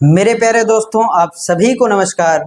मेरे प्यारे दोस्तों, आप सभी को नमस्कार।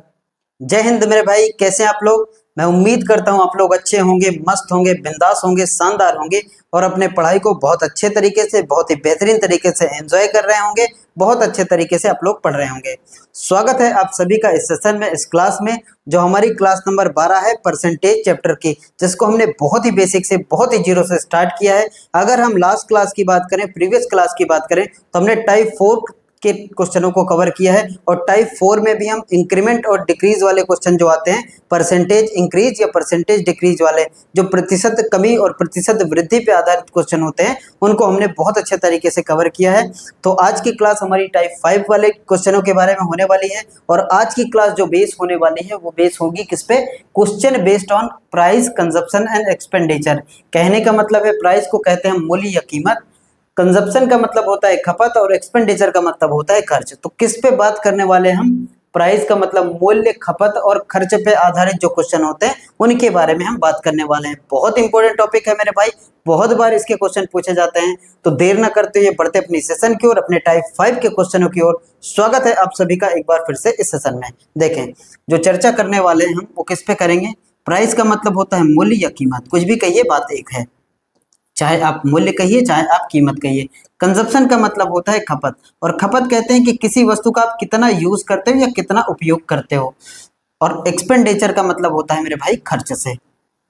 जय हिंद मेरे भाई। कैसे हैं आप लोग? मैं उम्मीद करता हूं आप लोग अच्छे होंगे, मस्त होंगे, बिंदास होंगे, शानदार होंगे और अपने पढ़ाई को बहुत अच्छे तरीके से, बहुत ही बेहतरीन तरीके से एंजॉय कर रहे होंगे। बहुत अच्छे तरीके से आप लोग पढ़ रहे होंगे। स्वागत है आप सभी का इस सेशन में, इस क्लास में, जो हमारी क्लास नंबर 12 है परसेंटेज चैप्टर की, जिसको हमने बहुत ही बेसिक से, बहुत ही जीरो से स्टार्ट किया है। अगर हम लास्ट क्लास की बात करें, प्रीवियस क्लास की बात करें, तो हमने टाइप 4 के क्वेश्चनों को कवर किया है और टाइप 4 में भी हम इंक्रीमेंट और डिक्रीज वाले क्वेश्चन जो आते हैं, परसेंटेज इंक्रीज या परसेंटेज डिक्रीज वाले, जो प्रतिशत कमी और प्रतिशत वृद्धि पे आधारित क्वेश्चन होते हैं, उनको हमने बहुत अच्छे तरीके से कवर किया है। तो आज की क्लास हमारी टाइप 5 वाले क्वेश्चनों के बारे में होने वाली है और आज की क्लास जो बेस होने वाली है वो बेस होगी किस पे? Question based on price, consumption and expenditure. कहने का मतलब है, प्राइस को कहते हैं मूल्य या कीमत, कंजप्शन का मतलब होता है खपत और एक्सपेंडिचर का मतलब होता है खर्च। तो किस पे बात करने वाले हम? प्राइस का मतलब मूल्य, खपत और खर्च पे आधारित जो क्वेश्चन होते हैं उनके बारे में हम बात करने वाले हैं। बहुत इंपॉर्टेंट टॉपिक है मेरे भाई, बहुत बार इसके क्वेश्चन पूछे जाते हैं। तो देर न करते हुए बढ़ते अपनी सेशन की ओर, अपने टाइप 5 के क्वेश्चनों की ओर। स्वागत है आप सभी का एक बार फिर से इस सेशन में। देखें, जो चर्चा करने वाले हैं हम वो किस पे करेंगे? प्राइस का मतलब होता है मूल्य या कीमत, कुछ भी कहिए, बात एक है। चाहे आप मूल्य कहिए, चाहे आप कीमत कहिए। कंजप्शन का मतलब होता है खपत, और खपत कहते हैं कि किसी वस्तु का आप कितना यूज करते हो या कितना उपयोग करते हो। और एक्सपेंडिचर का मतलब होता है मेरे भाई खर्च से।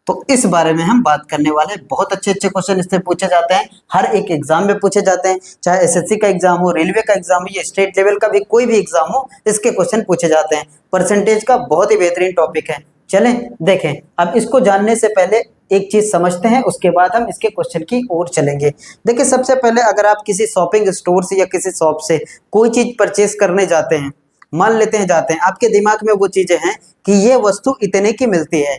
तो इस बारे में हम बात करने वाले हैं। बहुत अच्छे अच्छे क्वेश्चन इससे पूछे जाते हैं, हर एक एग्जाम में पूछे जाते हैं, चाहे एसएससी का एग्जाम हो, रेलवे का एग्जाम हो या स्टेट लेवल का भी कोई भी एग्जाम हो, इसके क्वेश्चन पूछे जाते हैं। परसेंटेज का बहुत ही बेहतरीन टॉपिक है। चलें देखें, अब इसको जानने से पहले एक चीज समझते हैं, उसके बाद हम इसके क्वेश्चन की ओर चलेंगे। देखिए, सबसे पहले अगर आप किसी शॉपिंग स्टोर से या किसी शॉप से कोई चीज परचेज करने जाते हैं, मान लेते हैं जाते हैं, आपके दिमाग में वो चीजें हैं कि ये वस्तु इतने की मिलती है।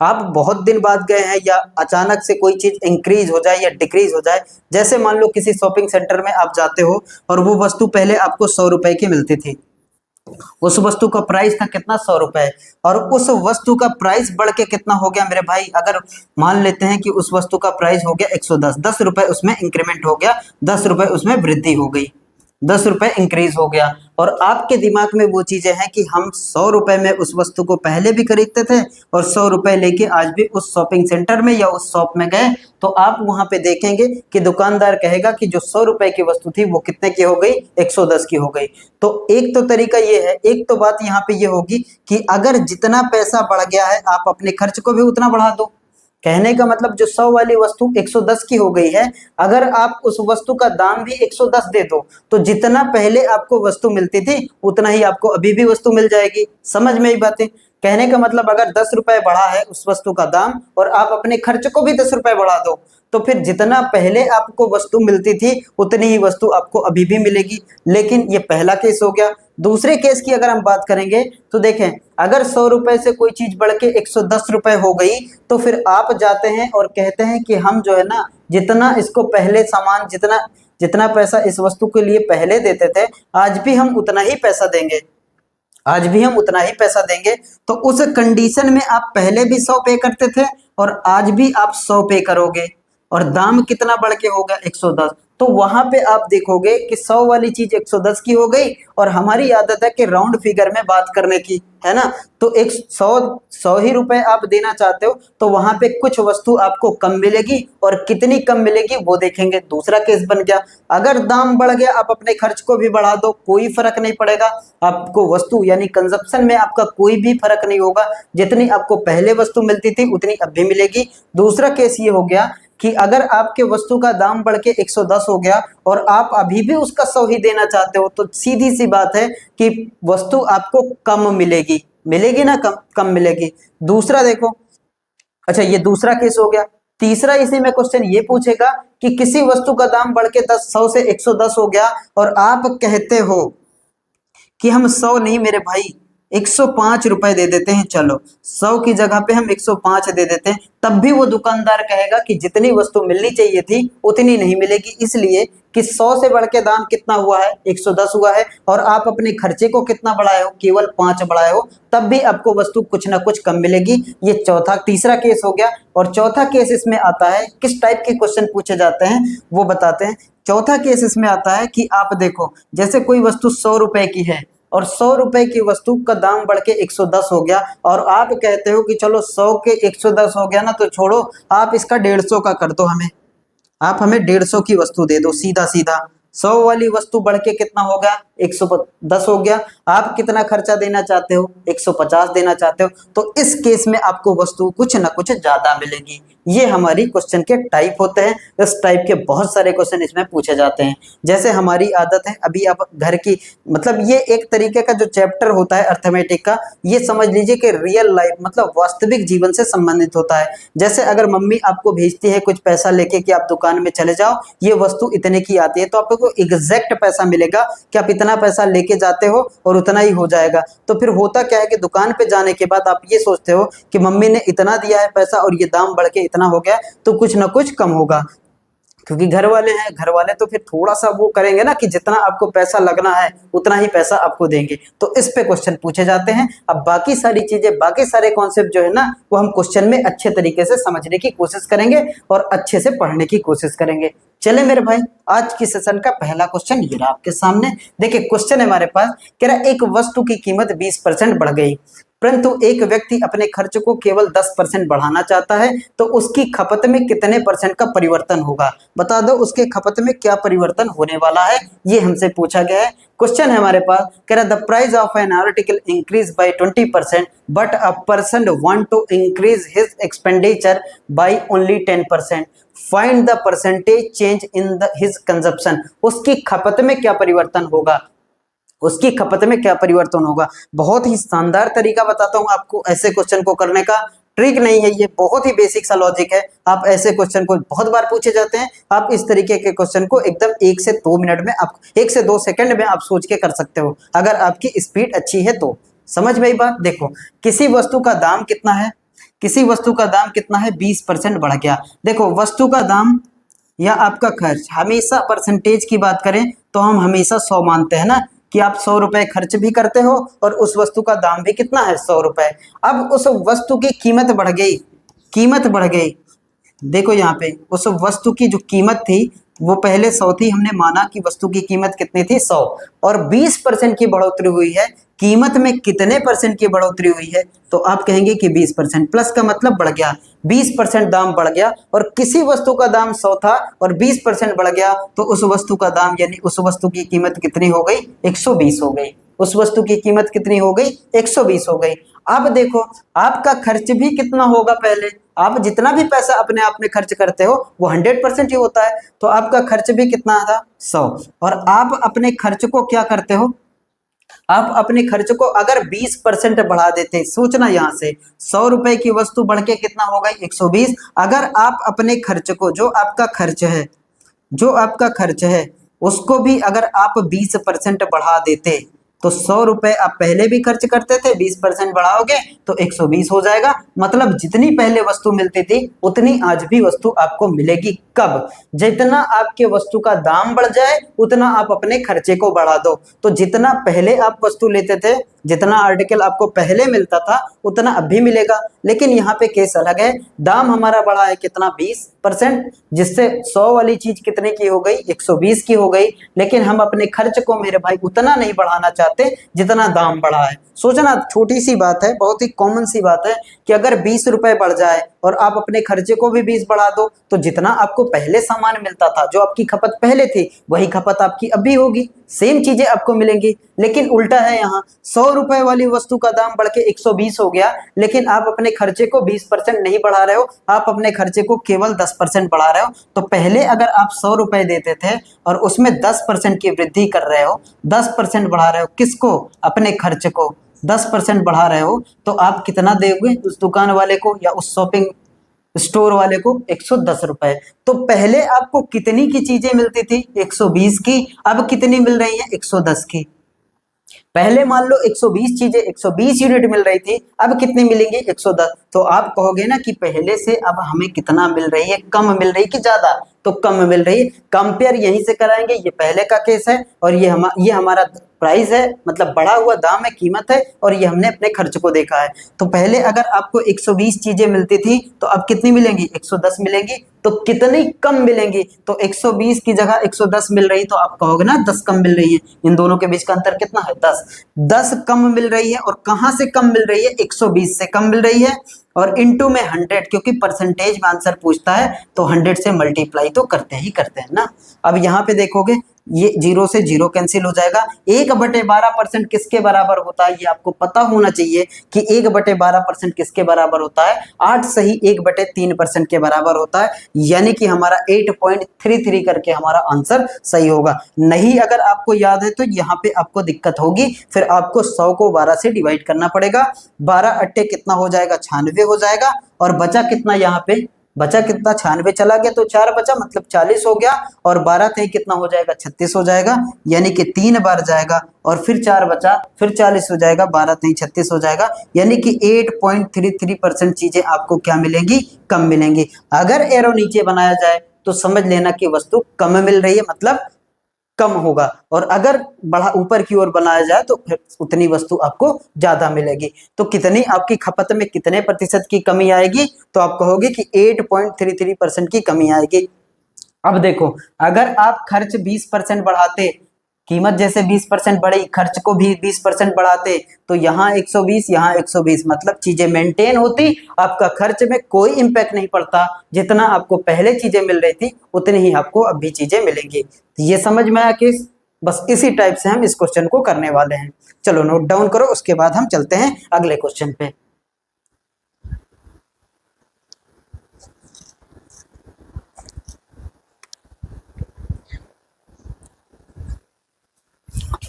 आप बहुत दिन बाद गए हैं या अचानक से कोई चीज इंक्रीज हो जाए या डिक्रीज हो जाए, जैसे मान लो किसी शॉपिंग सेंटर में आप जाते हो और वो वस्तु पहले आपको 100 रुपए की मिलती थी, उस वस्तु का प्राइस था कितना? 100 रुपए। और उस वस्तु का प्राइस बढ़ के कितना हो गया मेरे भाई? अगर मान लेते हैं कि उस वस्तु का प्राइस हो गया 110, 10 रुपए उसमें इंक्रीमेंट हो गया, 10 रुपए उसमें वृद्धि हो गई, 10 रुपए इंक्रीज हो गया। और आपके दिमाग में वो चीजें हैं कि हम 100 रुपए में उस वस्तु को पहले भी खरीदते थे और 100 रुपए लेके आज भी उस शॉपिंग सेंटर में या उस शॉप में गए, तो आप वहां पे देखेंगे कि दुकानदार कहेगा कि जो 100 रुपए की वस्तु थी वो कितने की हो गई? 110 की हो गई। तो एक तो तरीका ये है, एक तो बात यहाँ पे ये होगी कि अगर जितना पैसा बढ़ गया है, आप अपने खर्च को भी उतना बढ़ा दो। कहने का मतलब जो 100 वाली वस्तु 110 की हो गई है, अगर आप उस वस्तु का दाम भी 110 दे दो, तो जितना पहले आपको वस्तु मिलती थी उतना ही आपको अभी भी वस्तु मिल जाएगी। समझ में आई बातें? कहने का मतलब अगर 10 रुपए बढ़ा है उस वस्तु का दाम और आप अपने खर्च को भी 10 रुपए बढ़ा दो, तो फिर जितना पहले आपको वस्तु मिलती थी उतनी ही वस्तु आपको अभी भी मिलेगी। लेकिन ये पहला केस हो गया। दूसरे केस की अगर हम बात करेंगे तो देखें, अगर 100 रुपए से कोई चीज बढ़ के 110 रुपए हो गई, तो फिर आप जाते हैं और कहते हैं कि हम जो है ना, जितना इसको पहले सामान, जितना जितना पैसा इस वस्तु के लिए पहले देते थे, आज भी हम उतना ही पैसा देंगे, आज भी हम उतना ही पैसा देंगे। तो उस कंडीशन में आप पहले भी 100 पे करते थे और आज भी आप 100 पे करोगे, और दाम कितना बढ़ के होगा? 110। तो वहां पे आप देखोगे कि 100 वाली चीज 110 की हो गई, और हमारी आदत है कि राउंड फिगर में बात करने की, है ना। तो एक 100 ही रुपए आप देना चाहते हो, तो वहां पे कुछ वस्तु आपको कम मिलेगी, और कितनी कम मिलेगी वो देखेंगे। दूसरा केस बन गया, अगर दाम बढ़ गया, आप अपने खर्च को भी बढ़ा दो, कोई फर्क नहीं पड़ेगा आपको, वस्तु यानी कंजप्शन में आपका कोई भी फर्क नहीं होगा, जितनी आपको पहले वस्तु मिलती थी उतनी अब भी मिलेगी। दूसरा केस ये हो गया कि अगर आपके वस्तु का दाम बढ़ के 110 हो गया और आप अभी भी उसका 100 ही देना चाहते हो, तो सीधी सी बात है कि वस्तु आपको कम मिलेगी, मिलेगी ना, कम कम मिलेगी। दूसरा देखो, अच्छा ये दूसरा केस हो गया। तीसरा इसी में क्वेश्चन ये पूछेगा कि किसी वस्तु का दाम बढ़ के 100 से 110 हो गया और आप कहते हो कि हम 100 नहीं मेरे भाई, 105 रुपए दे देते हैं, चलो 100 की जगह पे हम 105 दे देते हैं, तब भी वो दुकानदार कहेगा कि जितनी वस्तु मिलनी चाहिए थी उतनी नहीं मिलेगी, इसलिए कि 100 से बढ़ के दाम कितना हुआ है? 110 हुआ है, और आप अपने खर्चे को कितना बढ़ाए हो? केवल 5 बढ़ाए हो, तब भी आपको वस्तु कुछ ना कुछ कम मिलेगी। ये तीसरा केस हो गया। और चौथा केस इसमें आता है, किस टाइप के क्वेश्चन पूछे जाते हैं वो बताते हैं। चौथा केस इसमें आता है कि आप देखो, जैसे कोई वस्तु 100 रुपए की है और 100 रुपए की वस्तु का दाम बढ़ के 110 हो गया, और आप कहते हो कि चलो 100 के 110 हो गया ना, तो छोड़ो, आप इसका 150 का कर दो, हमें आप हमें 150 की वस्तु दे दो, सीधा सीधा। 100 वाली वस्तु बढ़ के कितना हो गया, 110 हो गया। आप कितना खर्चा देना चाहते हो, 150 देना चाहते हो, तो इस केस में आपको वस्तु कुछ ना कुछ ज्यादा मिलेगी। ये हमारी क्वेश्चन के टाइप होते हैं। इस टाइप के बहुत सारे क्वेश्चन इसमें पूछे जाते हैं। जैसे हमारी आदत है, अभी आप घर की, मतलब ये एक तरीके का जो चैप्टर होता है अर्थमेटिक का, ये समझ लीजिए कि रियल लाइफ मतलब वास्तविक जीवन से संबंधित होता है। जैसे अगर मम्मी आपको भेजती है कुछ पैसा लेके कि आप दुकान में चले जाओ, ये वस्तु इतने की आती है, तो आपको एग्जैक्ट पैसा मिलेगा कि आप इतना पैसा लेके जाते हो और उतना ही हो जाएगा। तो फिर होता क्या है कि दुकान पे जाने के बाद आप ये सोचते हो कि मम्मी ने इतना दिया है पैसा और ये दाम बढ़ के इतना हो गया, तो कुछ ना कुछ कम होगा, क्योंकि घर वाले हैं, घर वाले तो फिर थोड़ा सा वो करेंगे ना कि जितना आपको पैसा लगना है उतना ही पैसा आपको देंगे। तो इस पे क्वेश्चन पूछे जाते हैं। अब बाकी सारी चीजें, बाकी सारे कॉन्सेप्ट जो है ना, वो हम क्वेश्चन में अच्छे तरीके से समझने की कोशिश करेंगे और अच्छे से पढ़ने की कोशिश करेंगे। चले मेरे भाई, आज की सेशन का पहला क्वेश्चन ये रहा आपके सामने। देखिए क्वेश्चन है हमारे पास, कह रहा एक वस्तु की कीमत 20% बढ़ गई, परंतु एक व्यक्ति अपने खर्च को केवल 10% बढ़ाना चाहता है, तो उसकी खपत में कितने परसेंट का परिवर्तन होगा। बता दो उसके खपत में क्या परिवर्तन होने वाला है, ये हमसे पूछा गया है। क्वेश्चन है हमारे पास, कह रहा the price of an article increase by 20%, but a person want to increase his expenditure by only 10%, find the percentage change in the his consumption. उसकी खपत में क्या परिवर्तन होगा, उसकी खपत में क्या परिवर्तन होगा। बहुत ही शानदार तरीका बताता हूं आपको ऐसे क्वेश्चन को करने का। ट्रिक नहीं है ये, बहुत ही बेसिक सा लॉजिक है। आप ऐसे क्वेश्चन को बहुत बार पूछे जाते हैं, आप इस तरीके के क्वेश्चन को एकदम 1 से 2 मिनट में, आप 1 से 2 सेकंड में आप सोच के कर सकते हो, अगर आपकी स्पीड अच्छी है तो। समझ में आई बात। देखो किसी वस्तु का दाम कितना है, किसी वस्तु का दाम कितना है, 20% बढ़ गया। देखो वस्तु का दाम या आपका खर्च, हमेशा परसेंटेज की बात करें तो हम हमेशा 100 मानते हैं ना, कि आप 100 रुपए खर्च भी करते हो और उस वस्तु का दाम भी कितना है, 100 रुपए। अब उस वस्तु की कीमत बढ़ गई, कीमत बढ़ गई। देखो यहाँ पे उस वस्तु की जो कीमत थी वो पहले 100 थी, हमने माना कि वस्तु की कीमत कितनी थी, 100, और 20% की बढ़ोतरी हुई है। कीमत में कितने परसेंट की बढ़ोतरी हुई है, तो आप कहेंगे कि 20%। प्लस का मतलब बढ़ गया, 20% दाम बढ़ गया, और किसी वस्तु का दाम 100 था और 20% बढ़ गया, तो उस वस्तु का दाम यानी उस वस्तु की कीमत कितनी हो गई, 120 हो गई। उस वस्तु की कीमत कितनी हो गई, 120 हो गई। अब देखो आपका खर्च भी कितना होगा, पहले आप जितना भी पैसा अपने आप में खर्च करते हो वो 100% ही होता है, तो आपका खर्च भी कितना था, 100। और आप अपने खर्च को क्या करते हो, आप अपने खर्च को अगर 20% बढ़ा देते, सोचना यहाँ से 100 रुपए की वस्तु बढ़ के कितना हो गई, 120। अगर आप अपने खर्च को, जो आपका खर्च है, जो आपका खर्च है उसको भी अगर आप 20% बढ़ा देते, तो 100 रुपए आप पहले भी खर्च करते थे, 20% बढ़ाओगे तो 120 हो जाएगा। मतलब जितनी पहले वस्तु मिलती थी उतनी आज भी वस्तु आपको मिलेगी। कब, जितना आपके वस्तु का दाम बढ़ जाए उतना आप अपने खर्चे को बढ़ा दो। तो जितना पहले आप वस्तु लेते थे, जितना आर्टिकल आपको पहले मिलता था उतना अब भी मिलेगा, लेकिन यहाँ पे केस अलग है। दाम हमारा बढ़ा है कितना, 20%, जिससे 100 वाली चीज कितने की हो गई, 120 की हो गई। लेकिन हम अपने खर्च को मेरे भाई उतना नहीं बढ़ाना चाहते जितना दाम बढ़ा है। सोचना छोटी सी बात है, बहुत ही कॉमन सी बात है कि अगर 20 रुपए बढ़ जाए और आप अपने खर्चे को भी 20 बढ़ा दो, तो जितना आपको पहले सामान मिलता था, जो आपकी खपत पहले थी, वही खपत आपकी अब भी होगी, सेम चीजें आपको मिलेंगी। लेकिन उल्टा है, यहाँ 100 रुपए वाली वस्तु का दाम बढ़ के 120 हो गया, लेकिन आप अपने खर्चे को 20% नहीं बढ़ा रहे हो, आप अपने खर्चे को केवल 10% बढ़ा रहे हो। तो पहले अगर आप 100 रुपए देते थे और उसमें 10% की वृद्धि कर रहे हो, 10% बढ़ा रहे हो, किसको, अपने खर्च को 10% बढ़ा रहे हो, तो आप कितना दोगे उस दुकान वाले को या उस शॉपिंग स्टोर वाले को, 110 रुपए। तो पहले आपको कितनी की चीजें मिलती थी, 120 की, अब कितनी मिल रही है, 110 की। पहले मान लो 120 चीजें, 120 यूनिट मिल रही थी, अब कितनी मिलेंगी, 110। तो आप कहोगे ना कि पहले से अब हमें कितना मिल रही है, कम मिल रही कि ज्यादा, तो कम मिल रही है। कंपेयर यहीं से कराएंगे, ये पहले का केस है और ये हमारा प्राइस है, मतलब बढ़ा हुआ दाम है, कीमत है, और ये हमने अपने खर्च को देखा है। तो पहले अगर आपको 120 चीजें मिलती थी तो अब कितनी मिलेंगी, 110 मिलेंगी। तो कितनी कम मिलेंगी, तो 120 की जगह 110 मिल रही, तो आप कहोगे ना 10 कम मिल रही है। इन दोनों के बीच का अंतर कितना है, 10। 10 कम मिल रही है, और कहां से कम मिल रही है, 120 से कम मिल रही है, और इनटू में 100, क्योंकि परसेंटेज में आंसर पूछता है तो 100 से मल्टीप्लाई तो करते ही करते हैं ना। अब यहाँ पे देखोगे ये 0 से 0 कैंसिल हो जाएगा। 1/12% किसके बराबर होता है, ये आपको पता होना चाहिए कि 1/12% किसके बराबर होता है, 8 सही 1/3% के बराबर होता है, यानी कि हमारा 8.33 करके हमारा आंसर सही होगा। नहीं अगर आपको याद है तो यहाँ पे आपको दिक्कत होगी, फिर आपको 100 को 12 से डिवाइड करना पड़ेगा। 12 अट्टे कितना हो जाएगा, 96 हो जाएगा, और बचा कितना, यहाँ पे बचा कितना, 96 चला गया तो 4 बचा, मतलब 40 हो गया, और 12 थे कितना हो जाएगा, 36 हो जाएगा, यानी कि 3 बार जाएगा, और फिर 4 बचा, फिर 40 हो जाएगा, 12 थे 36 हो जाएगा, यानी कि 8.33% चीजें आपको क्या मिलेंगी, कम मिलेंगी। अगर एरो नीचे बनाया जाए तो समझ लेना कि वस्तु कम मिल रही है, मतलब कम होगा, और अगर बढ़ा ऊपर की ओर बनाया जाए तो फिर उतनी वस्तु आपको ज्यादा मिलेगी। तो कितनी आपकी खपत में कितने प्रतिशत की कमी आएगी, तो आप कहोगे कि 8.33% की कमी आएगी। अब देखो अगर आप खर्च 20% बढ़ाते, कीमत जैसे 20% बढ़ी, खर्च को भी 20% बढ़ाते, तो यहाँ 120, यहाँ 120, मतलब चीजें मेंटेन होती, आपका खर्च में कोई इंपैक्ट नहीं पड़ता, जितना आपको पहले चीजें मिल रही थी उतनी ही आपको अब भी चीजें मिलेंगी। तो ये समझ में आया कि बस इसी टाइप से हम इस क्वेश्चन को करने वाले हैं। चलो नोट डाउन करो, उसके बाद हम चलते हैं अगले क्वेश्चन पे।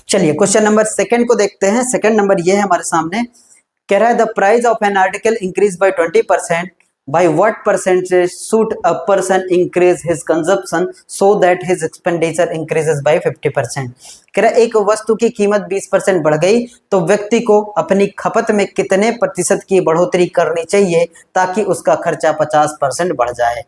चलिए क्वेश्चन नंबर सेकंड को देखते हैं। सेकंड नंबर ये है हमारे सामने, कह रहा है the price of an article increase by 20%, by what percentage should a person increase his consumption so that his expenditure increases by 50%। कह रहा है एक वस्तु की कीमत 20% बढ़ गई तो व्यक्ति को अपनी खपत में कितने प्रतिशत की बढ़ोतरी करनी चाहिए ताकि उसका खर्चा 50% बढ़ जाए।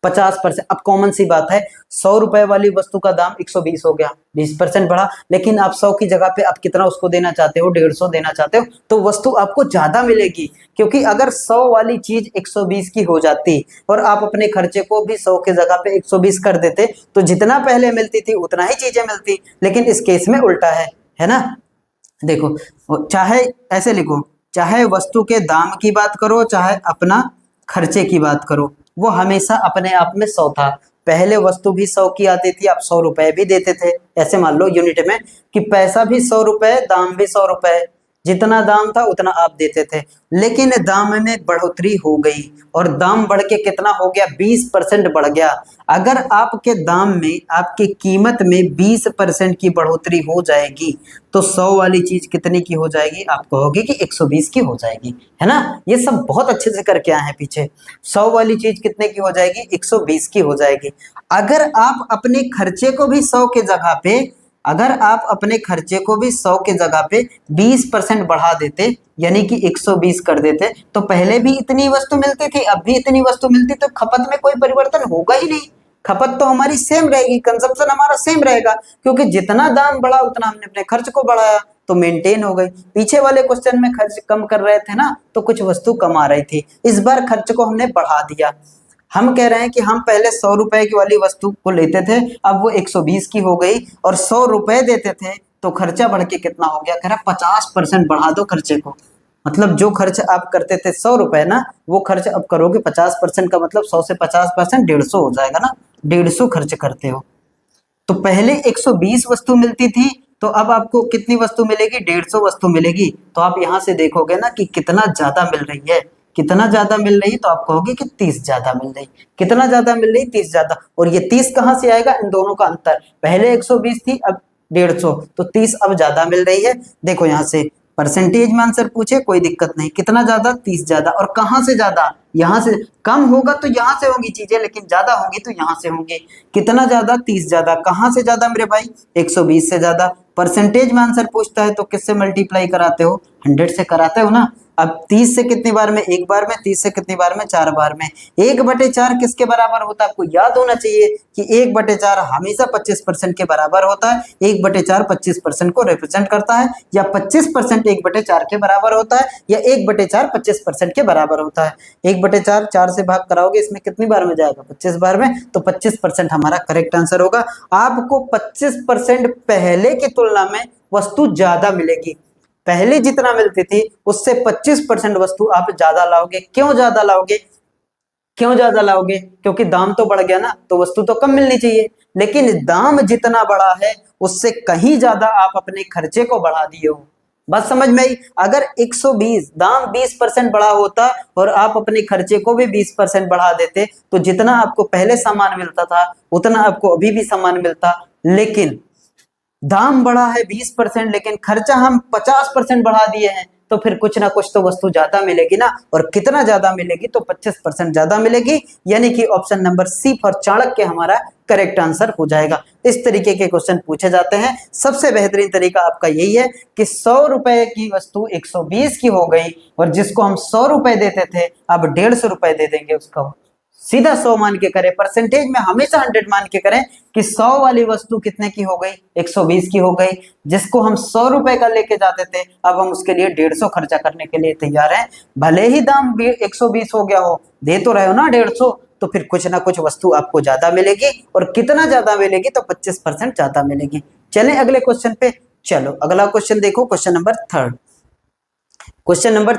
50%, अब कॉमन सी बात है, 100 रुपए वाली वस्तु का दाम 120 हो गया, 20% बढ़ा, लेकिन आप 100 की जगह पे आप कितना उसको देना चाहते हो, 150 देना चाहते हो, तो वस्तु आपको ज्यादा मिलेगी। क्योंकि अगर 100 वाली चीज 120 की हो जाती और आप अपने खर्चे को भी 100 की जगह पे 120 कर देते, तो जितना पहले मिलती थी उतना ही चीजें मिलती, लेकिन इस केस में उल्टा है ना। देखो चाहे ऐसे लिखो, चाहे वस्तु के दाम की बात करो चाहे अपना खर्चे की बात करो, वो हमेशा अपने आप में 100 था। पहले वस्तु भी 100 की आती थी, आप 100 रुपए भी देते थे, ऐसे मान लो यूनिट में कि पैसा भी 100 रुपए, दाम भी 100 रुपए, जितना दाम था उतना आप देते थे। लेकिन दाम में बढ़ोतरी हो गई और दाम बढ़ के कितना हो गया, 20% बढ़ गया। अगर आपके दाम में, आपकी कीमत में 20% की बढ़ोतरी हो जाएगी तो 100 वाली चीज कितने की हो जाएगी, आप कहोगे कि 120 की हो जाएगी, है ना। ये सब बहुत अच्छे से करके आए हैं पीछे। 100 वाली चीज कितने की हो जाएगी, 120 की हो जाएगी। अगर आप अपने खर्चे को भी 100 के जगह पे, अगर आप अपने खर्चे को भी 100 के जगह पे 20% बढ़ा देते, यानी कि 120 कर देते, तो पहले भी इतनी वस्तु मिलती थी, अब भी इतनी वस्तु मिलती, तो खपत में कोई परिवर्तन होगा ही नहीं। खपत तो हमारी सेम रहेगी, कंजप्शन हमारा सेम रहेगा, क्योंकि जितना दाम बढ़ा उतना हमने अपने खर्च को बढ़ाया, तो मेंटेन हो गई। पीछे वाले क्वेश्चन में खर्च कम कर रहे थे ना, तो कुछ वस्तु कम आ रही थी, इस बार खर्च को हमने बढ़ा दिया। हम कह रहे हैं कि हम पहले 100 रुपए की वाली वस्तु को लेते थे, अब वो 120 की हो गई, और 100 रुपए देते थे, तो खर्चा बढ़ के कितना हो गया, कह रहा 50% बढ़ा दो खर्चे को। मतलब जो खर्च आप करते थे 100 रुपए ना, वो खर्च अब करोगे 50% का, मतलब 100 से 50% 150 हो जाएगा ना, 150 खर्च करते हो। तो पहले 120 वस्तु मिलती थी, तो अब आपको कितनी वस्तु मिलेगी, 150 वस्तु मिलेगी। तो आप यहाँ से देखोगे ना कि कितना ज्यादा मिल रही है, कितना ज्यादा मिल रही है, तो आप कहोगे कि 30 ज्यादा मिल रही, कितना ज्यादा मिल रही, 30 ज्यादा। और ये 30 कहाँ से आएगा, इन दोनों का अंतर, पहले 120 थी अब 150, तो 30 अब ज्यादा मिल रही है। देखो यहाँ से परसेंटेज में आंसर पूछे कोई दिक्कत नहीं, कितना ज्यादा, 30 ज्यादा। और कहाँ से ज्यादा, यहाँ से कम होगा तो यहाँ से होंगी चीजें, लेकिन ज्यादा होंगी तो यहाँ से होंगी। कितना ज्यादा, 30 ज्यादा। कहाँ से ज्यादा मेरे भाई, 120 से ज्यादा। परसेंटेज में आंसर पूछता है तो किससे मल्टीप्लाई कराते हो, 100 से कराते हो ना। अब 30 से कितनी बार में, एक बार में, 30 से कितनी बार में, 4 बार में। 1/4 किसके बराबर होता है, आपको याद होना चाहिए कि 1/4 हमेशा 25% के बराबर होता है। 1/4 25% को रिप्रेजेंट करता है, या 25% 1/4 के बराबर होता है, या 1/4 25% के बराबर होता है। 1/4 4 से भाग कराओगे, इसमें कितनी बार में जाएगा, 25 बार में, तो 25% हमारा करेक्ट आंसर होगा। आपको 25% पहले की तुलना में वस्तु ज्यादा मिलेगी। पहले जितना मिलती थी उससे 25% वस्तु आप ज्यादा लाओगे। क्यों ज्यादा लाओगे, क्यों ज्यादा लाओगे, क्योंकि दाम तो बढ़ गया ना, तो वस्तु तो कम मिलनी चाहिए। लेकिन दाम जितना बढ़ा है उससे कहीं ज्यादा आप अपने खर्चे को बढ़ा दिए हो। बात समझ में आई। अगर 120 दाम 20% बढ़ा होता और आप अपने खर्चे को भी 20% बढ़ा देते, तो जितना आपको पहले सामान मिलता था उतना आपको अभी भी सामान मिलता। लेकिन दाम बढ़ा है 20%, लेकिन खर्चा हम 50% बढ़ा दिए हैं, तो फिर कुछ ना कुछ तो वस्तु ज्यादा मिलेगी ना। और कितना ज्यादा मिलेगी, तो 25% ज्यादा मिलेगी। यानी कि option number C for Chanakya हमारा करेक्ट आंसर हो जाएगा। इस तरीके के क्वेश्चन पूछे जाते हैं। सबसे बेहतरीन तरीका आपका यही है कि 100 रुपए की वस्तु 120 की हो गई, और जिसको हम 100 रुपए देते थे अब 150 रुपए दे देंगे उसको। सीधा 100 मान के करें, परसेंटेज में हमेशा 100 मान के करें कि 100 वाली वस्तु कितने की हो गई, 120 की हो गई। जिसको हम 100 रुपए का लेके जाते थे, अब हम उसके लिए 150 खर्चा करने के लिए तैयार हैं। भले ही दाम 120 हो गया हो, दे तो रहे हो ना 150, तो फिर कुछ ना कुछ वस्तु आपको ज्यादा मिलेगी। और कितना ज्यादा मिलेगी, तो 25% ज्यादा मिलेगी। चलें अगले क्वेश्चन पे। चलो अगला क्वेश्चन देखो, question number third. Question number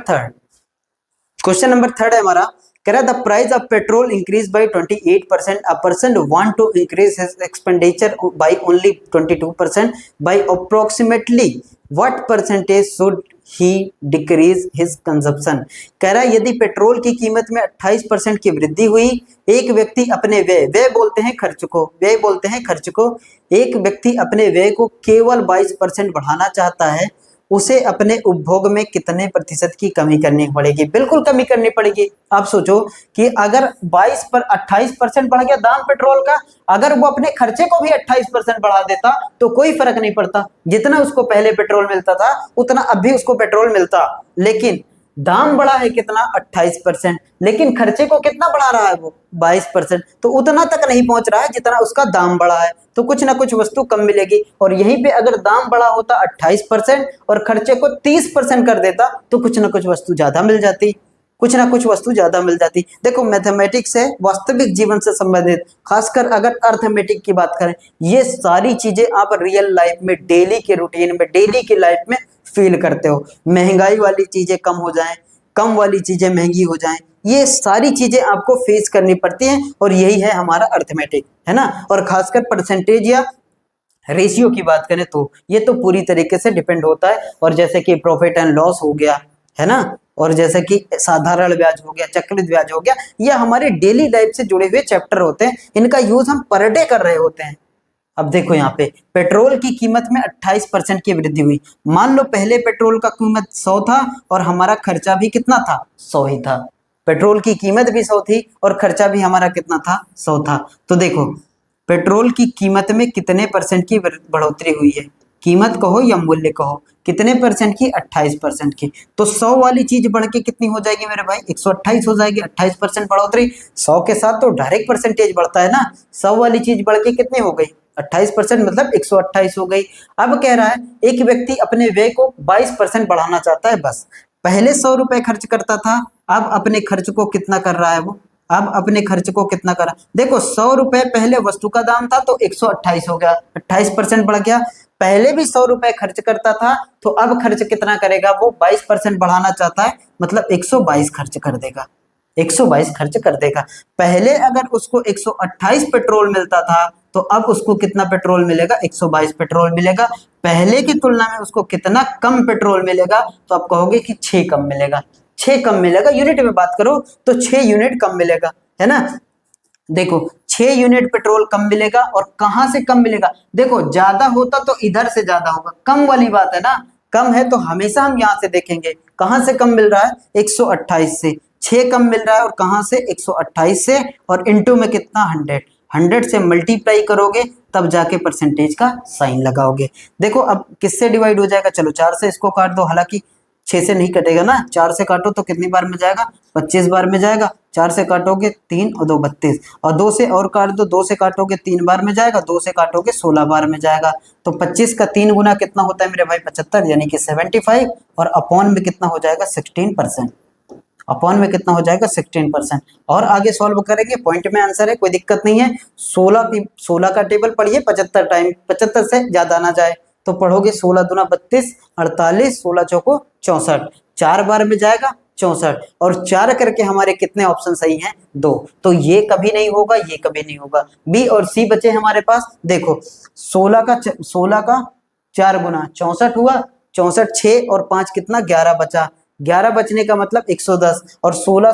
third है हमारा। कह रहा the price of petrol increase by 28%, a person want to increase his expenditure by only 22%, by approximately what percentage should he decrease his consumption. कह रहा है यदि petrol की कीमत में 28% की वृद्धि हुई, एक व्यक्ति अपने व्यय बोलते हैं खर्च को, व्यय बोलते हैं खर्च को, एक व्यक्ति अपने व्यय को केवल 22% बढ़ाना चाहता है, उसे अपने उपभोग में कितने प्रतिशत की कमी करनी पड़ेगी। बिल्कुल कमी करनी पड़ेगी। आप सोचो कि अगर 28% बढ़ गया दाम पेट्रोल का, अगर वो अपने खर्चे को भी 28% बढ़ा देता तो कोई फर्क नहीं पड़ता। जितना उसको पहले पेट्रोल मिलता था उतना अब भी उसको पेट्रोल मिलता। लेकिन दाम बढ़ा है कितना, 28%, लेकिन खर्चे को कितना बढ़ा रहा है वो, 22%। तो उतना तक नहीं पहुंच रहा है जितना उसका दाम बढ़ा है, तो कुछ ना कुछ वस्तु कम मिलेगी। और यहीं पे अगर दाम बढ़ा होता 28% और खर्चे को 30% कर देता, तो कुछ ना कुछ वस्तु ज्यादा मिल जाती, कुछ ना कुछ वस्तु ज्यादा मिल जाती। देखो मैथमेटिक्स है, वास्तविक जीवन से संबंधित, खासकर अगर अर्थमेटिक की बात करें, ये सारी चीजें आप रियल लाइफ में, डेली के रूटीन में, डेली की लाइफ में फील करते हो। महंगाई वाली चीजें कम हो जाएं, कम वाली चीजें महंगी हो जाएं, ये सारी चीजें आपको फेस करनी पड़ती हैं। और यही है हमारा अर्थमेटिक, है ना। और खासकर परसेंटेज या रेशियो की बात करें तो ये तो पूरी तरीके से डिपेंड होता है। और जैसे कि प्रॉफिट एंड लॉस हो गया, है ना, और जैसे कि साधारण ब्याज हो गया, चक्रवृद्धि ब्याज हो गया, ये हमारे डेली लाइफ से जुड़े हुए चैप्टर होते हैं। इनका यूज हम पर डे कर रहे होते हैं। अब देखो यहाँ पे पेट्रोल की कीमत में 28% की वृद्धि हुई। मान लो पहले पेट्रोल का कीमत 100 था और हमारा खर्चा भी कितना था, 100 ही था। पेट्रोल की कीमत भी 100 थी और खर्चा भी हमारा कितना था, 100 था। तो देखो पेट्रोल की कीमत में कितने परसेंट की बढ़ोतरी हुई है, कीमत कहो या मूल्य कहो, कितने परसेंट की, 28% की। तो 100 वाली चीज बढ़ के कितनी हो जाएगी मेरे भाई, 128 हो जाएगी। 28% बढ़ोतरी, 100 के साथ तो डायरेक्ट परसेंटेज बढ़ता है ना। 100 वाली चीज बढ़ के कितनी हो गई, 28%, मतलब 128 हो गई। अब कह रहा है एक व्यक्ति अपने व्यय को 22% बढ़ाना चाहता है। बस पहले 100 रुपए खर्च करता था, अब अपने खर्च को कितना कर रहा है वो, अब अपने खर्च को कितना करा। देखो 100 रुपए पहले वस्तु का दाम था तो 128 हो गया, 28% बढ़ गया। पहले भी 100 रुपए खर्च करता था, तो अब खर्च कितना करेगा, वो 22% बढ़ाना चाहता है, मतलब 122 खर्च कर देगा, 122 खर्च कर देगा। पहले अगर उसको 128 पेट्रोल मिलता था, तो अब उसको कितना पेट्रोल मिलेगा, 122 पेट्रोल मिलेगा। पहले की तुलना में उसको कितना कम पेट्रोल मिलेगा, तो आप कहोगे कि 6 कम मिलेगा, 6 कम मिलेगा। यूनिट में बात करो तो 6 यूनिट कम मिलेगा, है ना। देखो 6 यूनिट पेट्रोल कम मिलेगा। और कहां से कम मिलेगा, देखो ज्यादा होता तो इधर से ज्यादा होगा, कम वाली बात है ना, कम है तो हमेशा हम यहां से देखेंगे कहां से कम मिल रहा है, 128 से। 6 कम मिल रहा है और कहां से, 128 से, और इनटू में कितना, 100 से मल्टीप्लाई करोगे तब जाके परसेंटेज का साइन लगाओगे। देखो अब किससे डिवाइड हो जाएगा, चलो 4 से इसको काट दो। हालांकि 6 से नहीं कटेगा ना, 4 से काटो तो कितनी बार में जाएगा, 25 बार में जाएगा। 4 से काटोगे 3 और 2 32, और 2 से और काट दो, 2 से काटोगे 3 बार में जाएगा, 2 से काटोगे 16 बार में जाएगा। तो 25 का 3 गुना कितना होता है मेरे भाई, 75, यानी कि 75, और अपॉन में कितना हो जाएगा 16%। अपॉन में कितना हो जाएगा 16%। और आगे सॉल्व करेंगे, पॉइंट में आंसर है, कोई दिक्कत नहीं है। 16 का टेबल पढ़िए 75 टाइम, 75 से ज्यादा ना जाए तो पढ़ोगे 16 दूना 32, 48, 16 चौको 64, 4 बार में जाएगा 64, और 4 करके हमारे कितने ऑप्शन सही हैं, 2। तो ये कभी नहीं होगा, ये कभी नहीं होगा। बी और सी बचे हमारे पास। देखो 16 का 4 गुना 64 हुआ, 64, 6 और 5 कितना 11 बचा, 11 बचने का मतलब 110, और 16